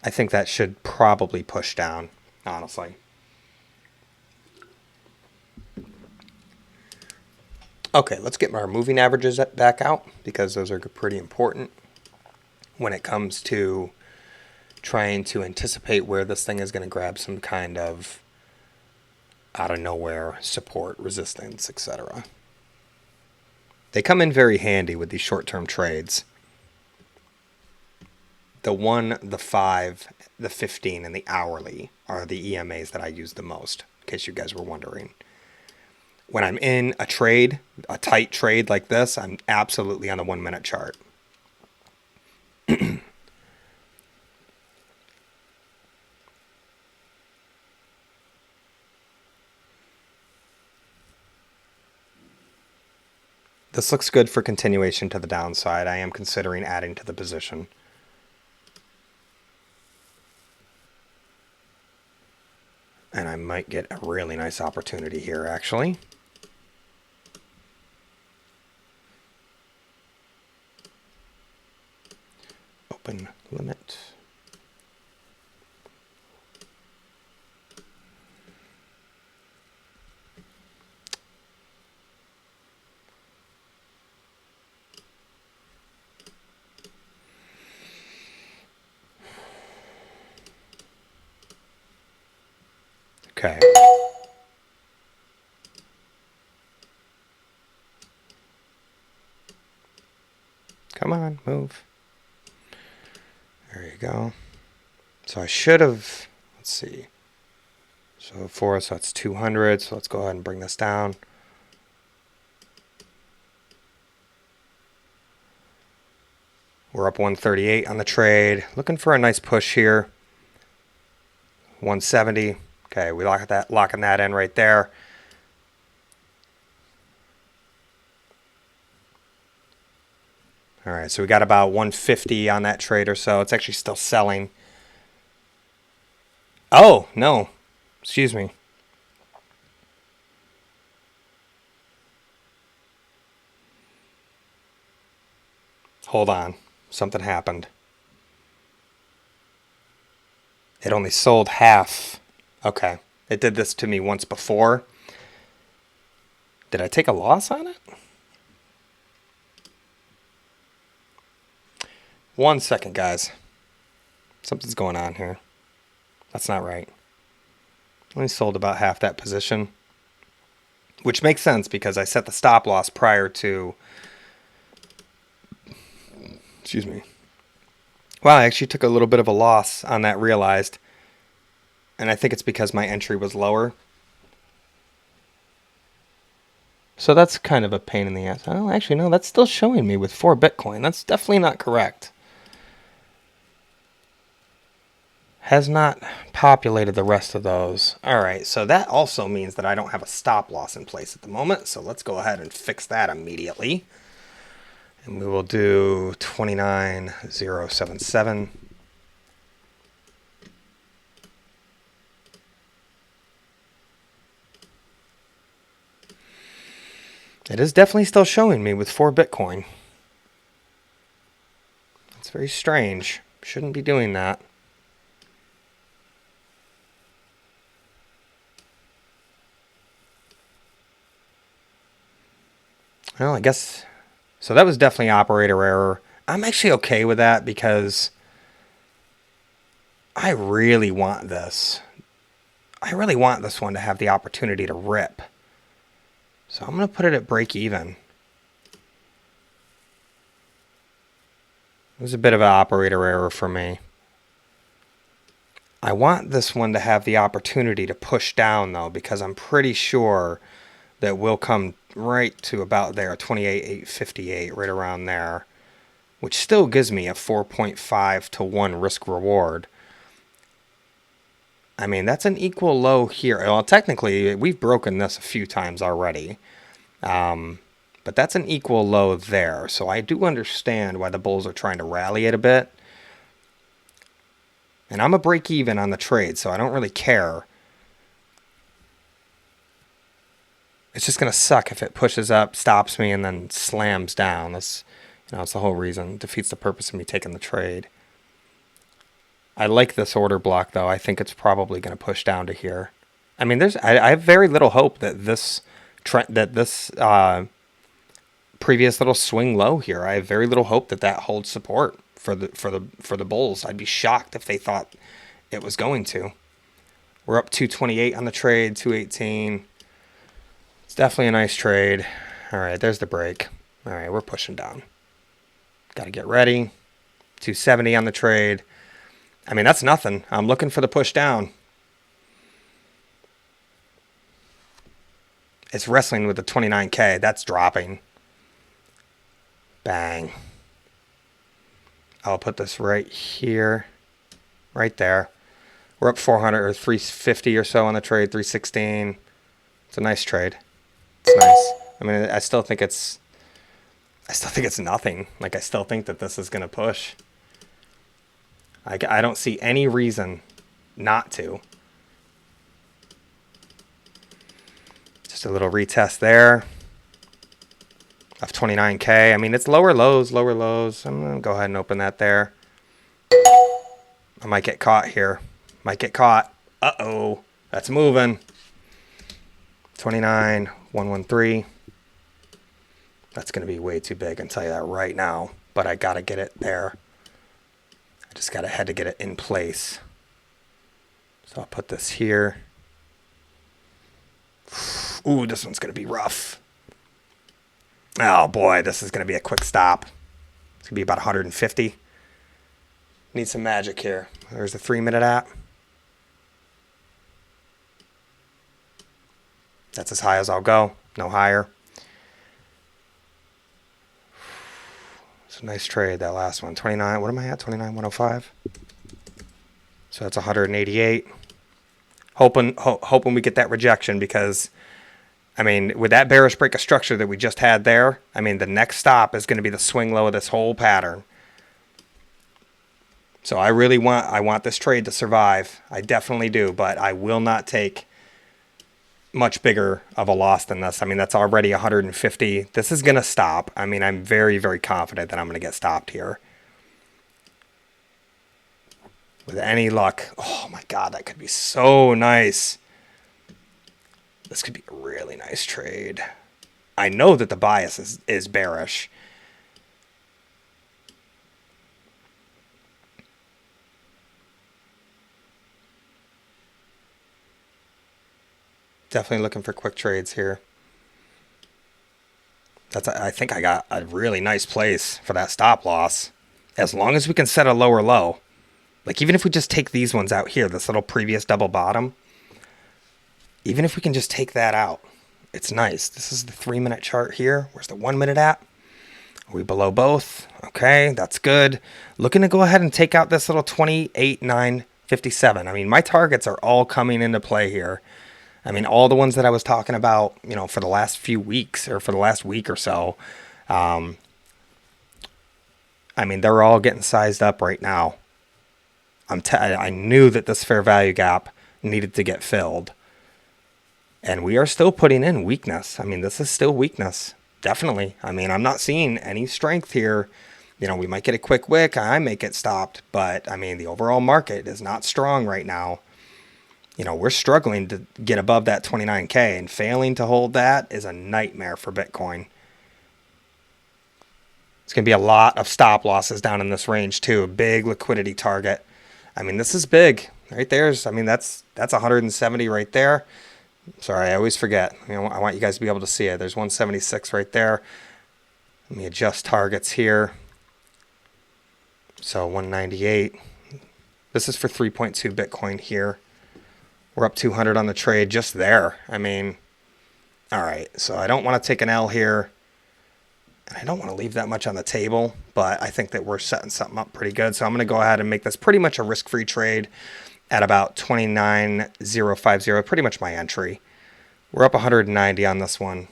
I think that should probably push down, honestly. Okay, let's get our moving averages back out, because those are pretty important when it comes to trying to anticipate where this thing is going to grab some kind of out of nowhere support, resistance, etc. They come in very handy with these short-term trades. The 1, the 5, the 15, and the hourly are the EMAs that I use the most, in case you guys were wondering. When I'm in a trade, a tight trade like this, I'm absolutely on the 1-minute chart. This looks good for continuation to the downside. I am considering adding to the position. And I might get a really nice opportunity here, actually. Open limit. Okay. Come on, move. There you go. So I should have, let's see. So for us, that's 200. So let's go ahead and bring this down. We're up 138 on the trade. Looking for a nice push here. 170. Okay, we locking that in right there. All right, so we got about 150 on that trade or so. It's actually still selling. Oh, no. Excuse me. Hold on. Something happened. It only sold half. Okay. It did this to me once before. Did I take a loss on it? 1 second, guys. Something's going on here. That's not right. Only sold about half that position. Which makes sense because I set the stop loss prior to... Excuse me. Well, I actually took a little bit of a loss on that realized. And I think it's because my entry was lower. So that's kind of a pain in the ass. Oh, actually, no, that's still showing me with 4 Bitcoin. That's definitely not correct. Has not populated the rest of those. All right, so that also means that I don't have a stop loss in place at the moment. So let's go ahead and fix that immediately. And we will do 29077. It is definitely still showing me with 4 Bitcoin. It's very strange. Shouldn't be doing that. Well, I guess... So that was definitely operator error. I'm actually okay with that because I really want this. I really want this one to have the opportunity to rip. So I'm going to put it at break even. It was a bit of an operator error for me. I want this one to have the opportunity to push down though, because I'm pretty sure that we'll come right to about there, 28,858, right around there, which still gives me a 4.5 to 1 risk reward. I mean, that's an equal low here. Well, technically, we've broken this a few times already. But that's an equal low there. So I do understand why the bulls are trying to rally it a bit. And I'm a break even on the trade, so I don't really care. It's just going to suck if it pushes up, stops me, and then slams down. That's, that's the whole reason. It defeats the purpose of me taking the trade. I like this order block, though. I think it's probably going to push down to here. I mean, I have very little hope that this previous little swing low here. I have very little hope that holds support for the bulls. I'd be shocked if they thought it was going to. We're up 228 on the trade, 218. It's definitely a nice trade. All right, there's the break. All right, we're pushing down. Got to get ready. 270 on the trade. I mean, that's nothing. I'm looking for the push down. It's wrestling with the 29K. That's dropping. Bang. I'll put this right here. Right there. We're up 400 or 350 or so on the trade. 316. It's a nice trade. It's nice. I mean, I still think it's nothing. Like, I still think that this is going to push. I don't see any reason not to. Just a little retest there of 29K. I mean, it's lower lows. I'm going to go ahead and open that there. I might get caught here. Might get caught. Uh-oh. That's moving. 29,113. That's going to be way too big. I can tell you that right now. But I got to get it there. I just had to get it in place. So I'll put this here. Ooh, this one's going to be rough. Oh boy, this is going to be a quick stop. It's going to be about 150. Need some magic here. There's the 3-minute app. That's as high as I'll go. No higher. It's a nice trade, that last one. 29, what am I at? 29,105. So that's 188. Hoping we get that rejection because, I mean, with that bearish break of structure that we just had there, I mean, the next stop is going to be the swing low of this whole pattern. So I want this trade to survive. I definitely do, but I will not take much bigger of a loss than this. I mean, that's already 150. This is going to stop. I mean, I'm very, very confident that I'm going to get stopped here. With any luck. Oh my God, that could be so nice. This could be a really nice trade. I know that the bias is bearish. Definitely looking for quick trades here. I think I got a really nice place for that stop loss. As long as we can set a lower low. Like, even if we just take these ones out here, this little previous double bottom, even if we can just take that out, it's nice. This is the 3-minute chart here. Where's the 1 minute at? Are we below both? Okay, that's good. Looking to go ahead and take out this little 28,957. I mean, my targets are all coming into play here. I mean, all the ones that I was talking about, you know, for the last few weeks or for the last week or so, I mean, they're all getting sized up right now. I knew that this fair value gap needed to get filled. And we are still putting in weakness. I mean, this is still weakness. Definitely. I mean, I'm not seeing any strength here. You know, we might get a quick wick. I might get stopped. But, I mean, the overall market is not strong right now. You know, we're struggling to get above that 29K. And failing to hold that is a nightmare for Bitcoin. It's going to be a lot of stop losses down in this range, too. A big liquidity target. I mean, this is big. Right there's, I mean, that's 170 right there. Sorry, I always forget. You know, I want you guys to be able to see it. There's 176 right there. Let me adjust targets here. So 198. This is for 3.2 Bitcoin here. We're up 200 on the trade just there. I mean, all right. So I don't want to take an L here. And I don't want to leave that much on the table, but I think that we're setting something up pretty good. So I'm going to go ahead and make this pretty much a risk-free trade at about 29,050, pretty much my entry. We're up 190 on this one.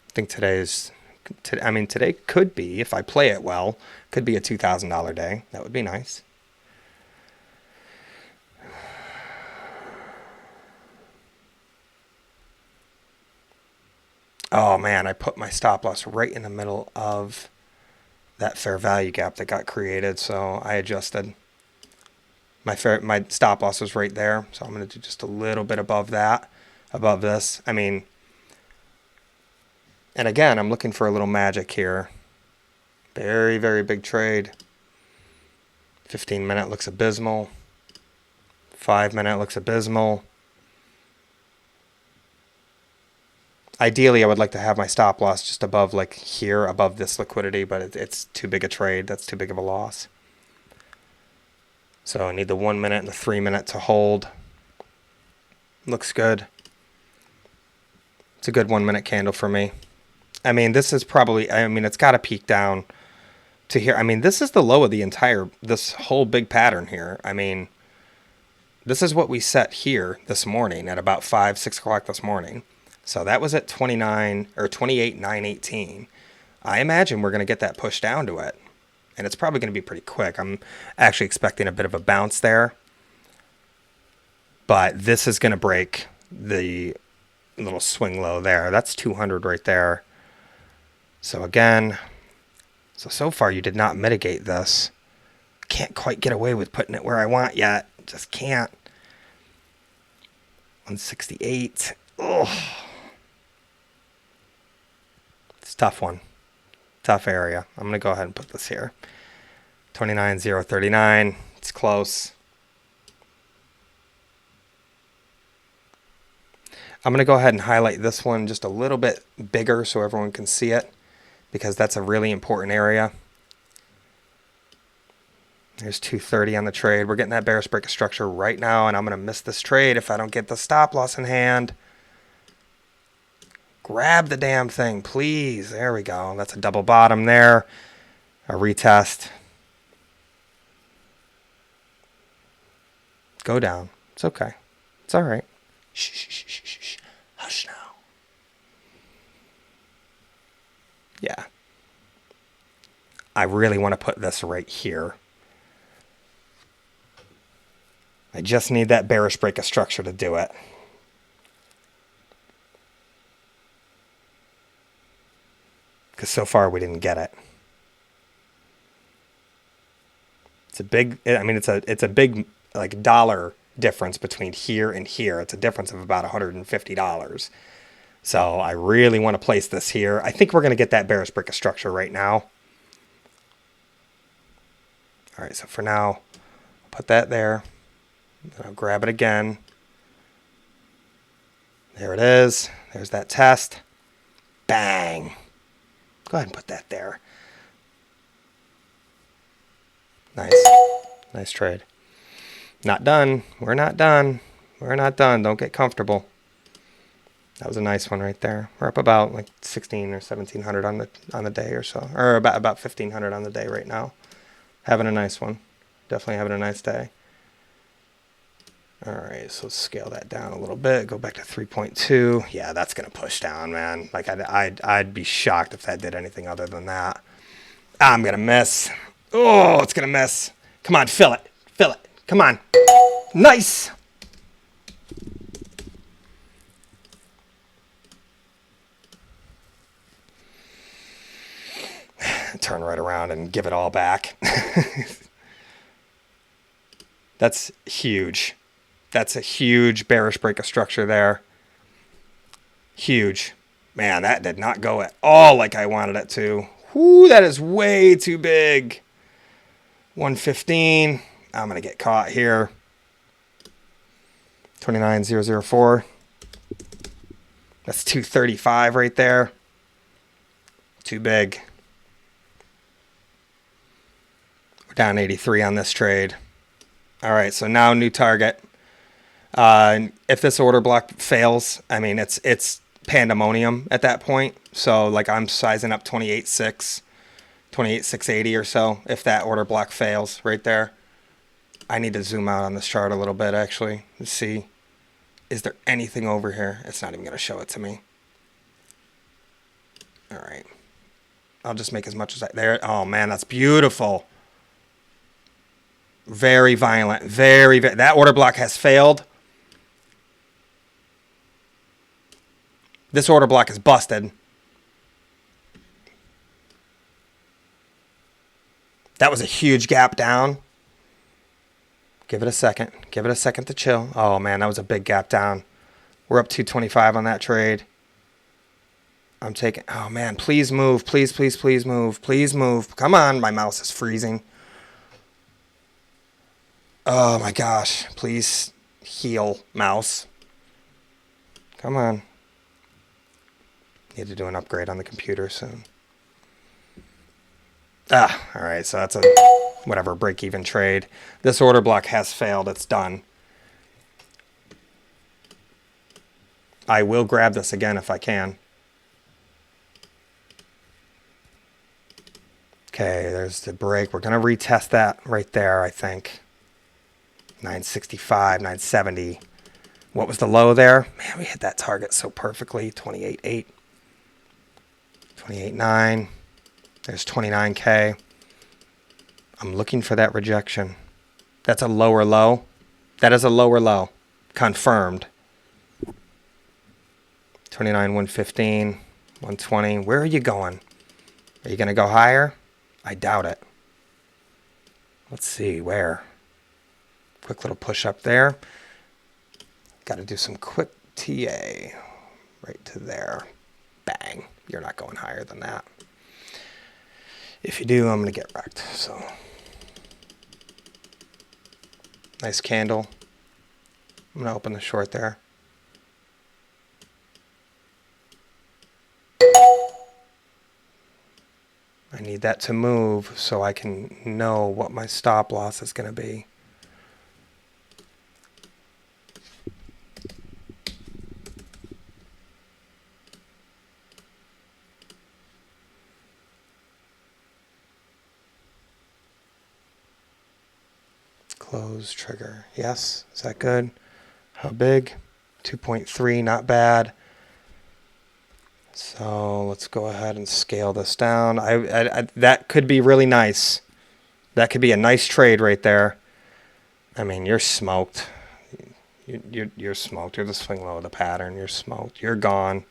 I think today could be, if I play it well, could be a $2,000 day. That would be nice. Oh man, I put my stop loss right in the middle of that fair value gap that got created, so I adjusted. My stop loss was right there, so I'm going to do just a little bit above that, above this. I mean, and again, I'm looking for a little magic here. Very, very big trade. 15-minute looks abysmal. 5-minute looks abysmal. Ideally, I would like to have my stop loss just above, like here, above this liquidity, but it's too big a trade. That's too big of a loss. So I need the 1 minute and the 3-minute to hold. Looks good. It's a good 1 minute candle for me. I mean, this is probably, I mean, it's got to peak down to here. I mean, this is the low of this whole big pattern here. I mean, this is what we set here this morning at about 6 o'clock this morning. So that was at 28,918. I imagine we're going to get that pushed down to it. And it's probably going to be pretty quick. I'm actually expecting a bit of a bounce there. But this is going to break the little swing low there. That's 200 right there. So again, so far you did not mitigate this. Can't quite get away with putting it where I want yet. Just can't. 168. Ugh. It's a tough one. Tough area. I'm going to go ahead and put this here. 29,039. It's close. I'm going to go ahead and highlight this one just a little bit bigger so everyone can see it, because that's a really important area. There's 230 on the trade. We're getting that bearish break of structure right now, and I'm going to miss this trade if I don't get the stop loss in hand. Grab the damn thing, please. There we go. That's a double bottom there. A retest. Go down. It's okay. It's all right. Shh, shh, shh, shh, shh. Hush now. Yeah. I really want to put this right here. I just need that bearish break of structure to do it. Because so far we didn't get it. It's a big, I mean, it's a big like dollar difference between here and here. It's a difference of about $150. So I really want to place this here. I think we're going to get that bearish break of structure right now. All right, so for now, I'll put that there. Then I'll grab it again. There it is. There's that test. Bang. Go ahead and put that there. Nice. Nice trade. Not done. We're not done. We're not done. Don't get comfortable. That was a nice one right there. We're up about like 16 or 1700 on the day or so, or about 1500 on the day right now. Having a nice one. Definitely having a nice day. All right, so let's scale that down a little bit. Go back to 3.2. Yeah, that's gonna push down, man. Like I'd be shocked if that did anything other than that. I'm gonna miss. Oh, it's gonna miss. Come on, fill it. Fill it. Come on. Nice. Turn right around and give it all back. That's huge. That's a huge bearish break of structure there. Huge. Man, that did not go at all like I wanted it to. Whoo, that is way too big. 115. I'm going to get caught here. 29004. That's 235 right there. Too big. We're down 83 on this trade. All right, so now new target. If this order block fails, I mean, it's pandemonium at that point. So like I'm sizing up 28.6, 28.680 or so. If that order block fails right there, I need to zoom out on this chart a little bit actually to see, is there anything over here? It's not even going to show it to me. All right. I'll just make as much as there. Oh man, that's beautiful. Very violent. Very, that order block has failed. This order block is busted. That was a huge gap down. Give it a second. Give it a second to chill. Oh, man, that was a big gap down. We're up 225 on that trade. I'm taking... Oh, man, please move. Please, please, please move. Please move. Come on. My mouse is freezing. Oh, my gosh. Please heal, mouse. Come on. Need to do an upgrade on the computer soon. All right, so that's a whatever break-even trade. This order block has failed. It's done. I will grab this again if I can. Okay, there's the break. We're going to retest that right there, I think. 965, 970. What was the low there? Man, we hit that target so perfectly. 28.8. 28.9. There's 29K. I'm looking for that rejection. That's a lower low. That is a lower low. Confirmed. 29, 115, 120. Where are you going? Are you going to go higher? I doubt it. Let's see, where? Quick little push up there. Got to do some quick TA. Right to there. Bang. You're not going higher than that. If you do, I'm going to get wrecked. So, nice candle. I'm going to open the short there. I need that to move so I can know what my stop loss is going to be. Close trigger. Yes. Is that good? How big? 2.3. Not bad. So let's go ahead and scale this down. That could be really nice. That could be a nice trade right there. I mean, you're smoked. You're smoked. You're the swing low of the pattern. You're smoked. You're gone.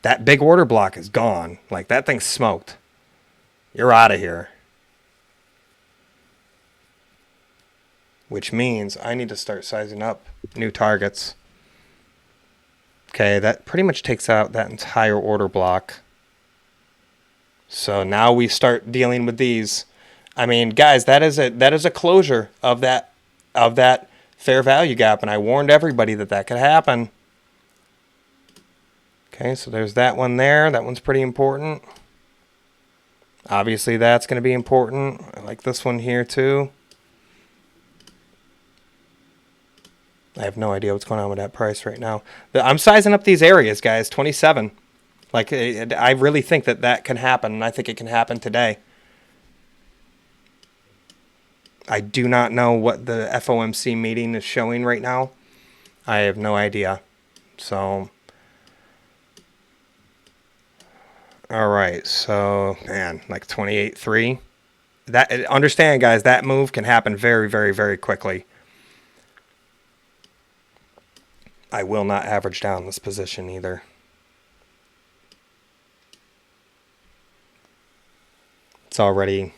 That big order block is gone. Like, that thing's smoked. You're out of here. Which means I need to start sizing up new targets. Okay, that pretty much takes out that entire order block. So now we start dealing with these. I mean, guys, that is a closure of that fair value gap, and I warned everybody that could happen. Okay, so there's that one there. That one's pretty important. Obviously, that's going to be important. I like this one here, too. I have no idea what's going on with that price right now. I'm sizing up these areas, guys. 27. Like, I really think that that can happen, and I think it can happen today. I do not know what the FOMC meeting is showing right now. I have no idea. So, all right. So, man, like 28.3. That, understand, guys, that move can happen very, very, very quickly. I will not average down this position either. It's already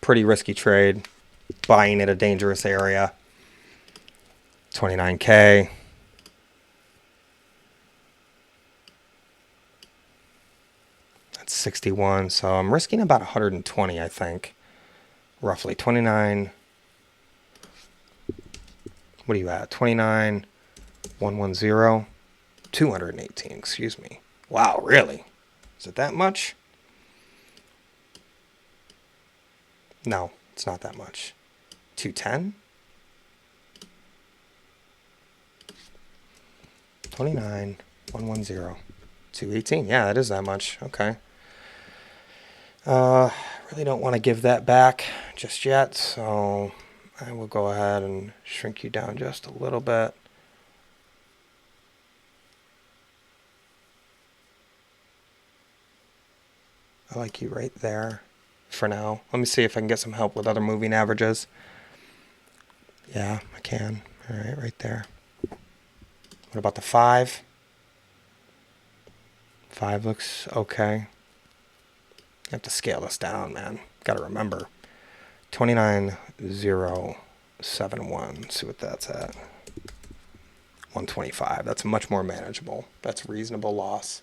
pretty risky trade. Buying at a dangerous area. 29K. That's 61. So I'm risking about 120, I think. Roughly 29. What are you at? 29, 110, 218, excuse me. Wow, really? Is it that much? No, it's not that much. 210? 29, 110, 218. Yeah, that is that much. Okay. Really don't want to give that back just yet, so I will go ahead and shrink you down just a little bit. I like you right there for now. Let me see if I can get some help with other moving averages. Yeah, I can. All right, right there. What about the 5? 5 looks okay. I have to scale this down, man. Got to remember. 29,071. See what that's at. 125. That's much more manageable. That's reasonable loss.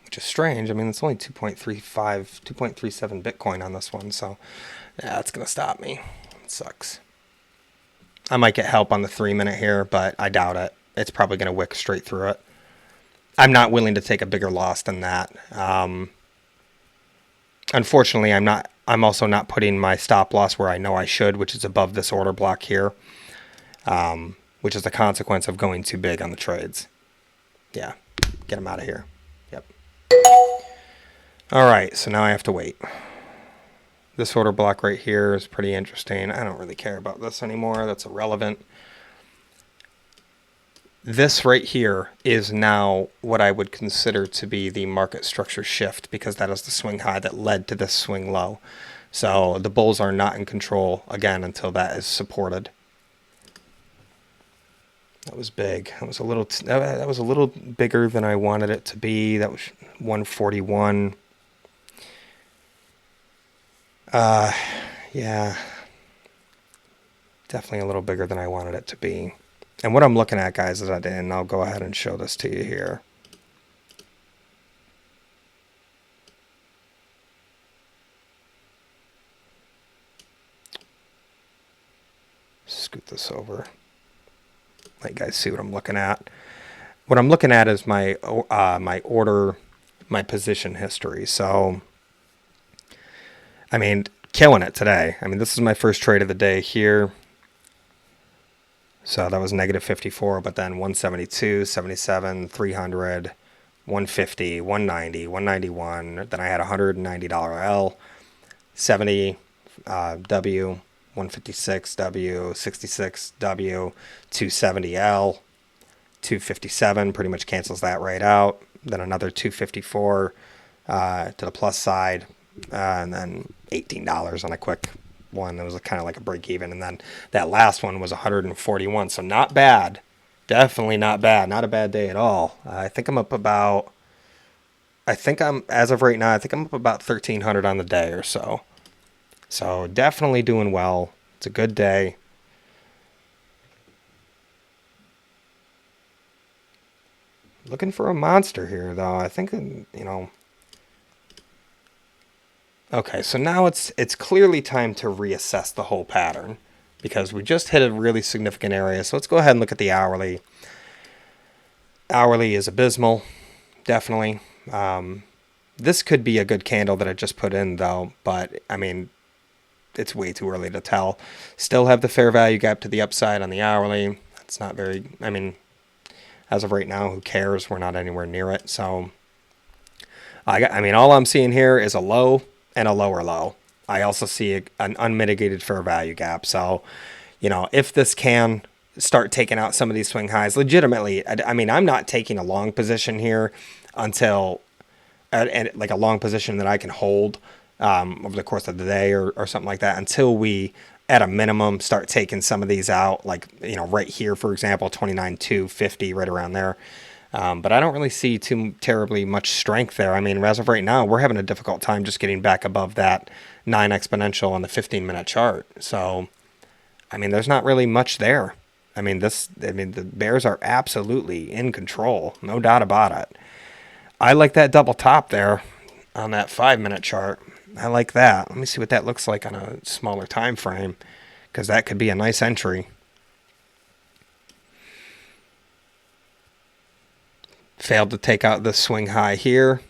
Which is strange. I mean, it's only 2.35, 2.37 Bitcoin on this one. So, yeah, that's going to stop me. It sucks. I might get help on the 3-minute here, but I doubt it. It's probably going to wick straight through it. I'm not willing to take a bigger loss than that. Unfortunately, I'm also not putting my stop loss where I know I should, which is above this order block here, which is the consequence of going too big on the trades. Yeah, get them out of here. Yep. All right, so now I have to wait. This order block right here is pretty interesting. I don't really care about this anymore. That's irrelevant. This right here is now what I would consider to be the market structure shift, because that is the swing high that led to this swing low. So the bulls are not in control again until that is supported. That was big. That was a little bigger than I wanted it to be. That was 141. Yeah. Definitely a little bigger than I wanted it to be. And what I'm looking at, guys, is and I'll go ahead and show this to you here. Scoot this over. Let you guys see what I'm looking at. What I'm looking at is my order, my position history. So, I mean, killing it today. I mean, this is my first trade of the day here. So that was negative 54, but then 172, 77, 300, 150, 190, 191. Then I had a $190 L, 70 W, 156 W, 66 W, 270 L, 257. Pretty much cancels that right out. Then another 254 to the plus side, and then $18 on a quick one. That was kind of like a break even. And then that last one was 141. So not bad. Definitely not bad. Not a bad day at all. I think I'm up about, as of right now, I think I'm up about 1,300 on the day or so. So definitely doing well. It's a good day. Looking for a monster here, though. I think, Okay, so now it's clearly time to reassess the whole pattern, because we just hit a really significant area. So let's go ahead and look at the hourly. Hourly is abysmal. definitely. This could be a good candle that I just put in though, but I mean, it's way too early to tell. Still have the fair value gap to the upside on the hourly. It's not very, I mean, as of right now, who cares? We're not anywhere near it. So, I mean, all I'm seeing here is a low and a lower low. I also see an unmitigated fair value gap. So, if this can start taking out some of these swing highs, legitimately, I mean, I'm not taking a long position here until, and like a long position that I can hold over the course of the day or something like that until we, at a minimum, start taking some of these out, like, right here, for example, 29,250, right around there. But I don't really see too terribly much strength there. I mean, as of right now, we're having a difficult time just getting back above that 9 exponential on the 15-minute chart. So, I mean, there's not really much there. I mean, the bears are absolutely in control, no doubt about it. I like that double top there on that 5-minute chart. I like that. Let me see what that looks like on a smaller time frame, because that could be a nice entry. Failed to take out the swing high here.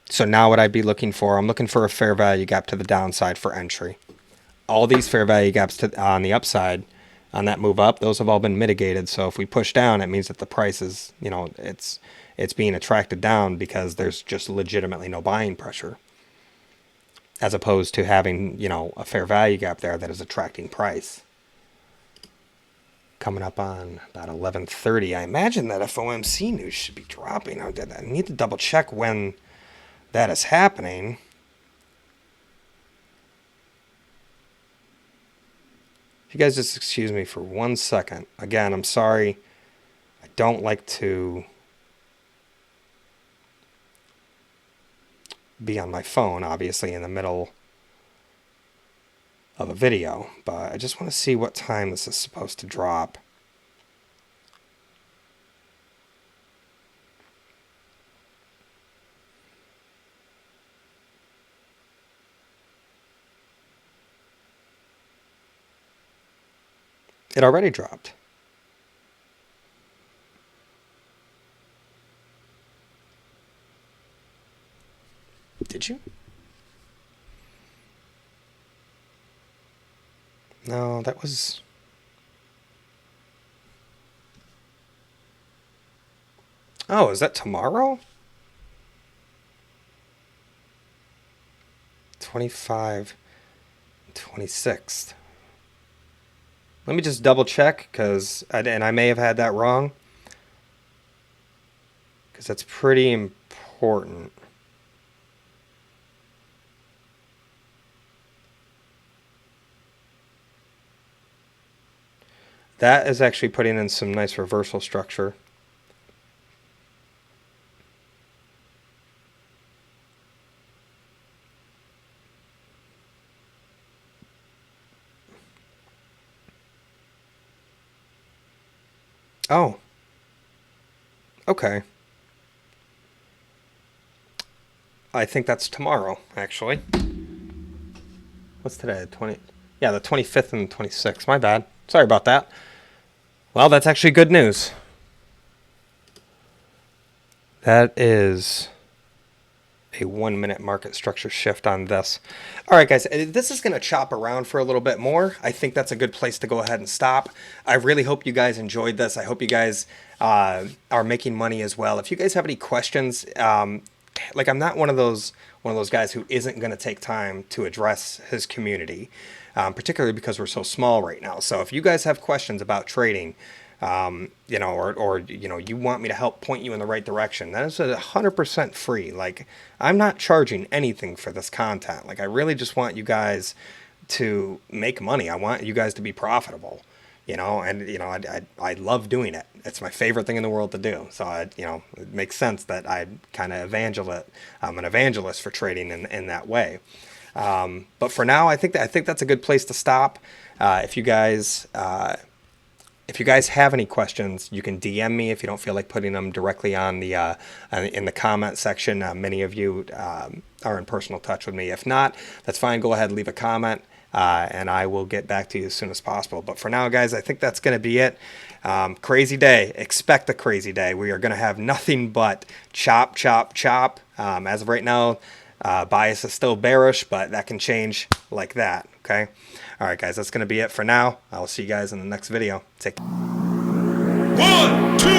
So now what I'd be looking for, I'm looking for a fair value gap to the downside for entry. All these fair value gaps on the upside on that move up, those have all been mitigated. So if we push down, it means that the price is, it's being attracted down because there's just legitimately no buying pressure, as opposed to having, a fair value gap there that is attracting price. Coming up on about 11:30. I imagine that FOMC news should be dropping. I need to double check when that is happening. If you guys just excuse me for 1 second. Again, I'm sorry. I don't like to be on my phone, obviously, in the middle of a video, but I just want to see what time this is supposed to drop. It already dropped. Did you? No, that was... Oh, is that tomorrow? 25, 26th. Let me just double check, and I may have had that wrong, because that's pretty important. That is actually putting in some nice reversal structure. Oh. Okay. I think that's tomorrow, actually. What's today? 20? Yeah, the 25th and 26th. My bad. Sorry about that. Well, that's actually good news. That is a 1-minute market structure shift on this. All right, guys, this is going to chop around for a little bit more. I think that's a good place to go ahead and stop. I really hope you guys enjoyed this. I hope you guys are making money as well. If you guys have any questions, like, I'm not one of those guys who isn't going to take time to address his community, particularly because we're so small right now. So if you guys have questions about trading, or you want me to help point you in the right direction, that is 100% free. Like, I'm not charging anything for this content. Like, I really just want you guys to make money. I want you guys to be profitable, I love doing it. It's my favorite thing in the world to do. So it makes sense that I kind of I'm an evangelist for trading in that way. But for now, I think that's a good place to stop. If you guys have any questions, you can DM me if you don't feel like putting them directly on the in the comment section. Many of you are in personal touch with me. If not, that's fine. Go ahead, leave a comment. and I will get back to you as soon as possible. But for now, guys, I think that's going to be it. Crazy day. Expect a crazy day. We are going to have nothing but chop, chop, chop. As of right now, bias is still bearish, but that can change like that. Okay. All right, guys, that's going to be it for now. I will see you guys in the next video. Take care. 1, 2.